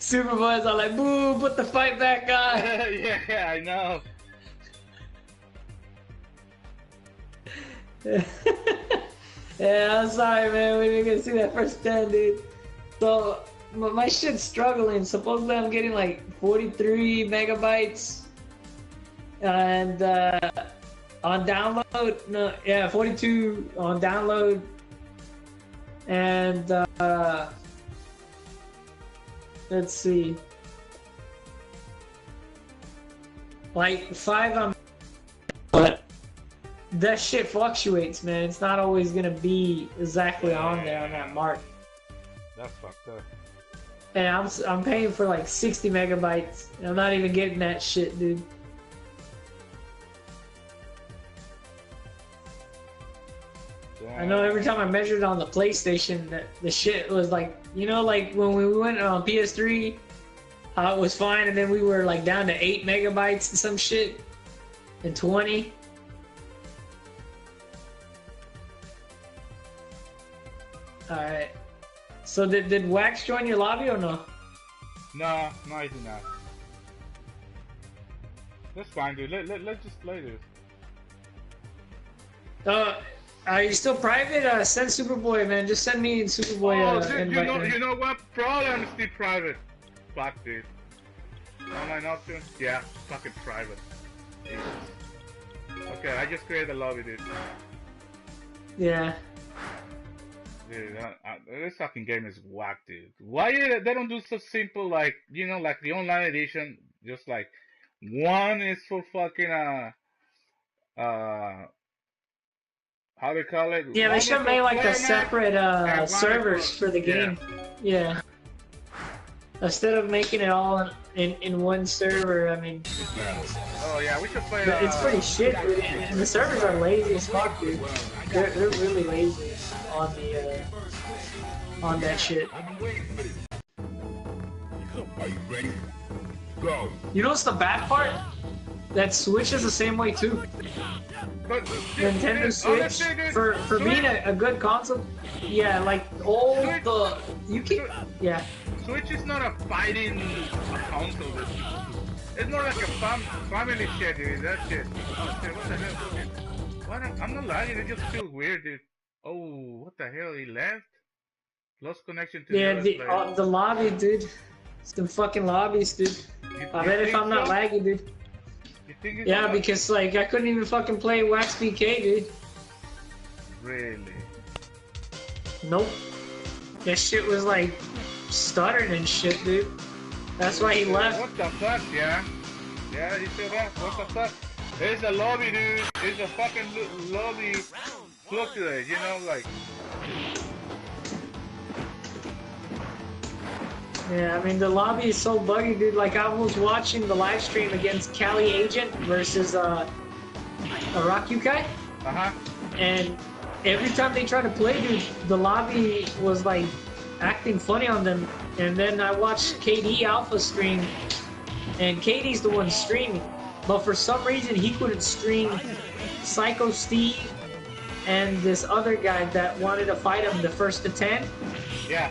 Superboys are like, boo, put the fight back on. Yeah, I know. Yeah, I'm sorry, man. We didn't get to see that first 10, dude. So, my shit's struggling. Supposedly, I'm getting like 43 megabytes. And on download, no, yeah, 42 on download. And let's see. Like 5 on, but that shit fluctuates, man. It's not always gonna be exactly on there on that mark. That's fucked up. And I'm paying for like 60 megabytes. And I'm not even getting that shit, dude. I know every time I measured on the PlayStation, that the shit was like, you know, like when we went on PS3, it was fine, and then we were like down to 8 megabytes and some shit, and 20. All right. So did Wax join your lobby or no? No, I did not. That's fine, dude. Let's just play this. Are you still private? Send Superboy, man. Just send me and Superboy. Dude, you know what? Probably I'm still private. Fuck, dude. Online option? Yeah, fucking private. Jesus. Okay, I just created a lobby, dude. Yeah. Dude, this fucking game is whack, dude. Why they don't do so simple, like, you know, like the online edition, just like one is for fucking how do you call it? Yeah, they should have made like a separate servers for the game. Yeah. Instead of making it all in one server, I mean. Oh yeah, we should play. It's pretty shit, dude. And the servers are lazy as fuck, dude. They're really lazy on the on that shit. Are you ready? Go. You know what's the bad part? That Switch is the same way too. But Nintendo Switch, for being a good console, yeah, like all the yeah. Switch is not a fighting console. It's not like a family shit, dude. That shit. Oh shit, what the hell, dude? What? I'm not lagging. It just feels weird, dude. Oh, what the hell? He left. Lost connection to the lobby, dude. Some fucking lobbies, dude. I bet if I'm not laggy, dude. You think it's yeah, because like I couldn't even fucking play Wax BK, dude. Really? Nope. That shit was like stuttering and shit, dude. That's why he left. What the fuck, yeah? Yeah, you see that? What the fuck? There's a lobby, dude. There's a fucking lobby fluctuate, you know, like. Yeah, I mean, the lobby is so buggy, dude. Like, I was watching the live stream against Cali Agent versus Rakukai. And every time they try to play, dude, the lobby was, like, acting funny on them. And then I watched KD Alpha stream, and KD's the one streaming. But for some reason, he couldn't stream Psycho Steve and this other guy that wanted to fight him, the first to 10. Yeah.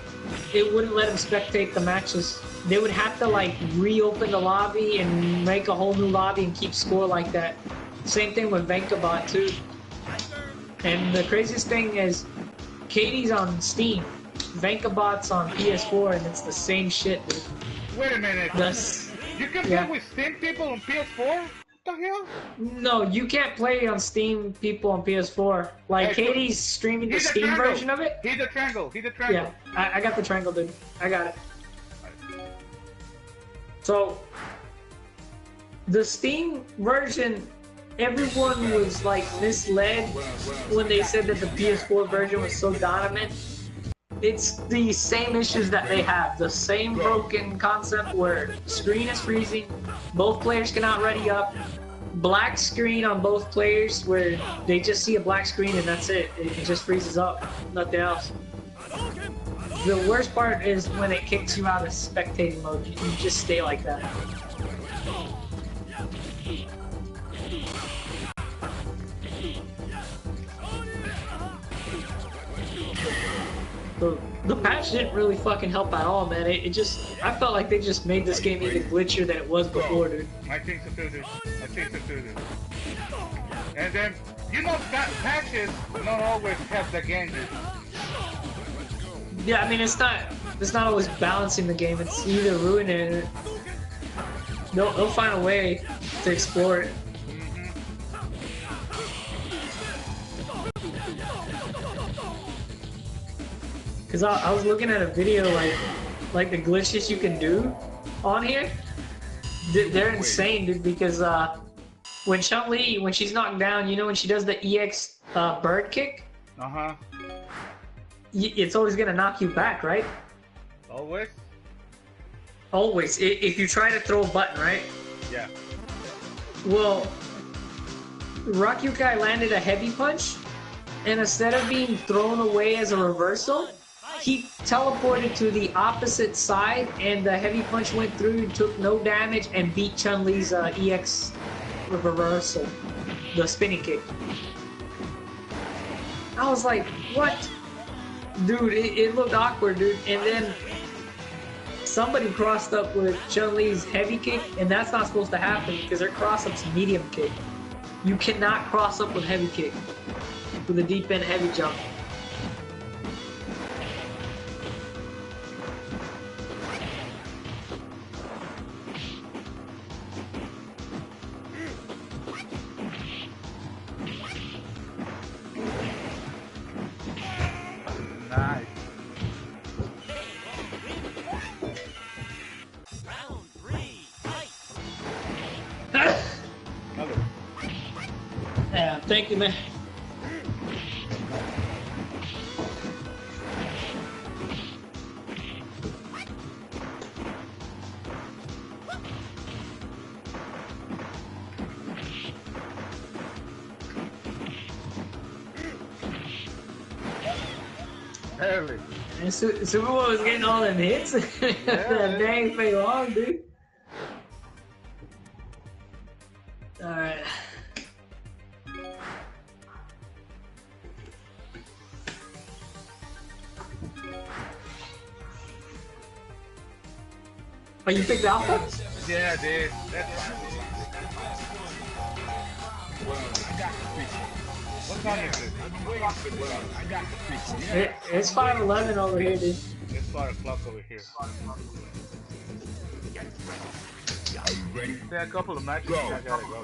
It wouldn't let him spectate the matches. They would have to like reopen the lobby and make a whole new lobby and keep score like that. Same thing with Venkabot too. And the craziest thing is, Katie's on Steam, Venkabot's on PS4, and it's the same shit, dude. Wait a minute. You can play with Steam people on PS4? What the hell? No, you can't play on Steam people on PS4. Like, hey, Katie's streaming the Steam version of it. Hit the triangle. Yeah, I got the triangle, dude. I got it. So, the Steam version, everyone was like misled when they said that the PS4 version was so dominant. It's the same issues that they have. The same broken concept where screen is freezing, both players cannot ready up, black screen on both players where they just see a black screen and that's it. It just freezes up, nothing else. The worst part is when it kicks you out of spectating mode. You just stay like that. The patch didn't really fucking help at all, man. I felt like they just made this game even glitchier than it was before, dude. I think so too, dude. And then, you know, patches not always help the game, dude. Yeah, I mean, it's not always balancing the game. It's either ruining it. They'll find a way to explore it. Cause I was looking at a video like the glitches you can do on here. They're insane, dude. Because when Chun-Li, when she's knocked down, you know when she does the EX bird kick? Uh-huh. It's always gonna knock you back, right? Always? Always. If you try to throw a button, right? Yeah. Well, Rakyukai landed a heavy punch, and instead of being thrown away as a reversal, he teleported to the opposite side, and the heavy punch went through, took no damage, and beat Chun-Li's EX reversal, the spinning kick. I was like, what? Dude, it looked awkward, dude. And then somebody crossed up with Chun-Li's heavy kick, and that's not supposed to happen because her cross-up's medium kick. You cannot cross up with heavy kick, with a deep end heavy jump. Nice. Round 3, fight. Hello. Yeah, thank you, man. Barely. And Superboy was getting all them hits. That dang Fei Long, dude. Alright. Oh, you picked Alpha? Yeah, dude. That's fine. What time is it? It's 5:11 over here, dude. It's 5 o'clock over here. Are you ready? Yeah, a couple of matches. Go. I gotta go.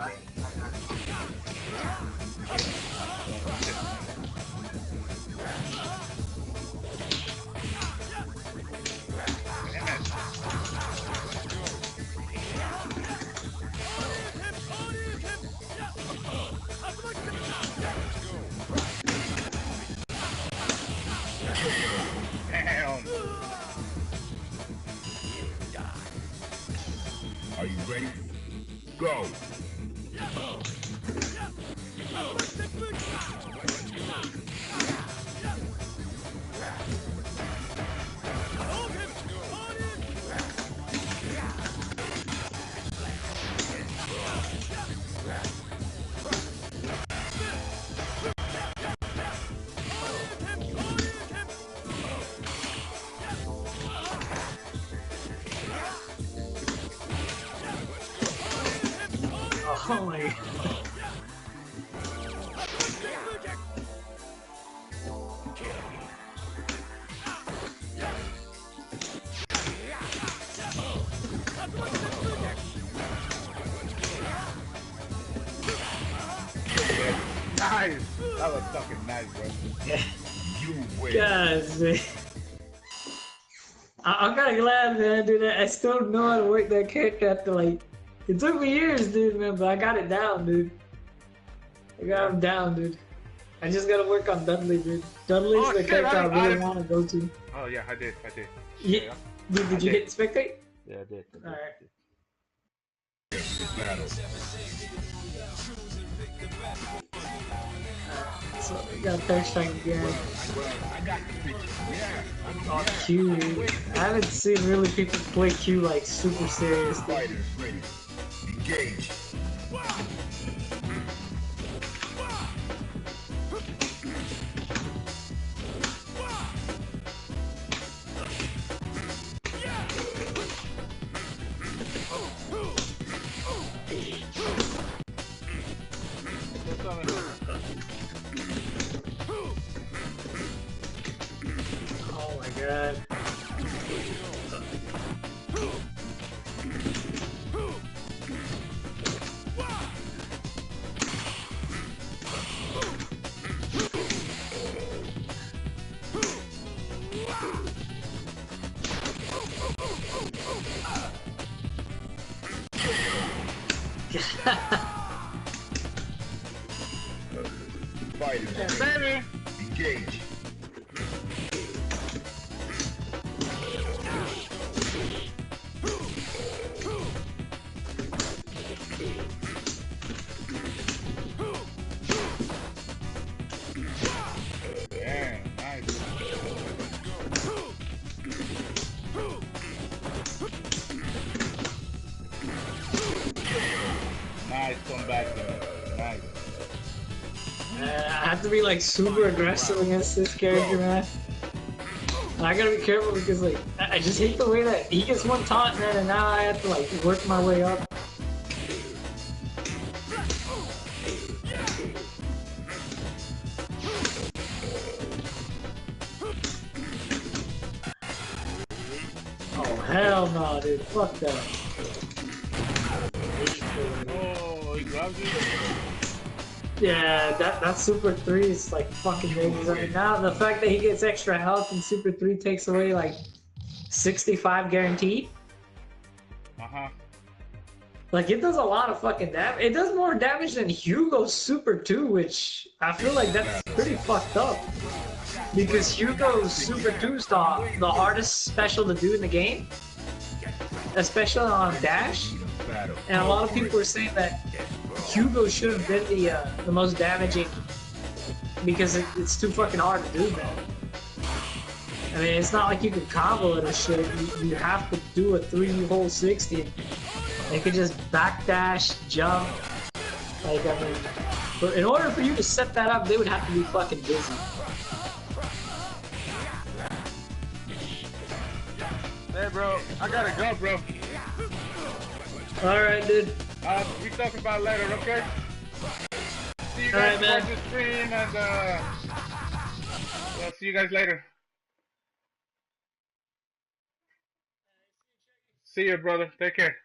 Damn. Are you ready? Go. Oh my god. Nice. That was fucking nice, bro. You win. God, man. I'm kind of glad, man, dude. I still know how to work that character after, like, it took me years, dude, man, but I got it down, dude. I got him down, dude. I just gotta work on Dudley, dude. Dudley's Oh, the shit, character I really I- want to go to. Oh, yeah, I did. Yeah. Did you hit spectate? Yeah, I did. Alright. Battle. So we got third strike again. I got the picture. Yeah. Oh, Q. I haven't seen really people play Q like super serious. Dude. Fighters ready. Engage. Oh my god. fighters. Baby. Engage. Damn, nice. Nice comeback there. Nice. I have to be like super aggressive against this character, man. And I gotta be careful because like I just hate the way that he gets one taunt, man, and now I have to like work my way up. Oh hell no, dude! Fuck that. Oh, he grabs you. Yeah, that Super 3 is like fucking dangerous. I mean, now the fact that he gets extra health and Super 3 takes away like 65 guaranteed. Uh-huh. Like, it does a lot of fucking damage. It does more damage than Hugo's Super 2, which I feel like that's pretty fucked up. Because Hugo's Super 2 is the hardest special to do in the game. Especially on Dash. And a lot of people are saying that Hugo should have been the most damaging because it's too fucking hard to do, man. I mean, it's not like you can combo it or shit. You have to do a 3-hole 60. They could just backdash, jump. Like, I mean, but in order for you to set that up, they would have to be fucking busy. Hey, bro, I gotta go, bro. Alright, dude. We talk about it later, okay? See you Alright, guys man. on the stream, and I'll see you guys later. See you, brother. Take care.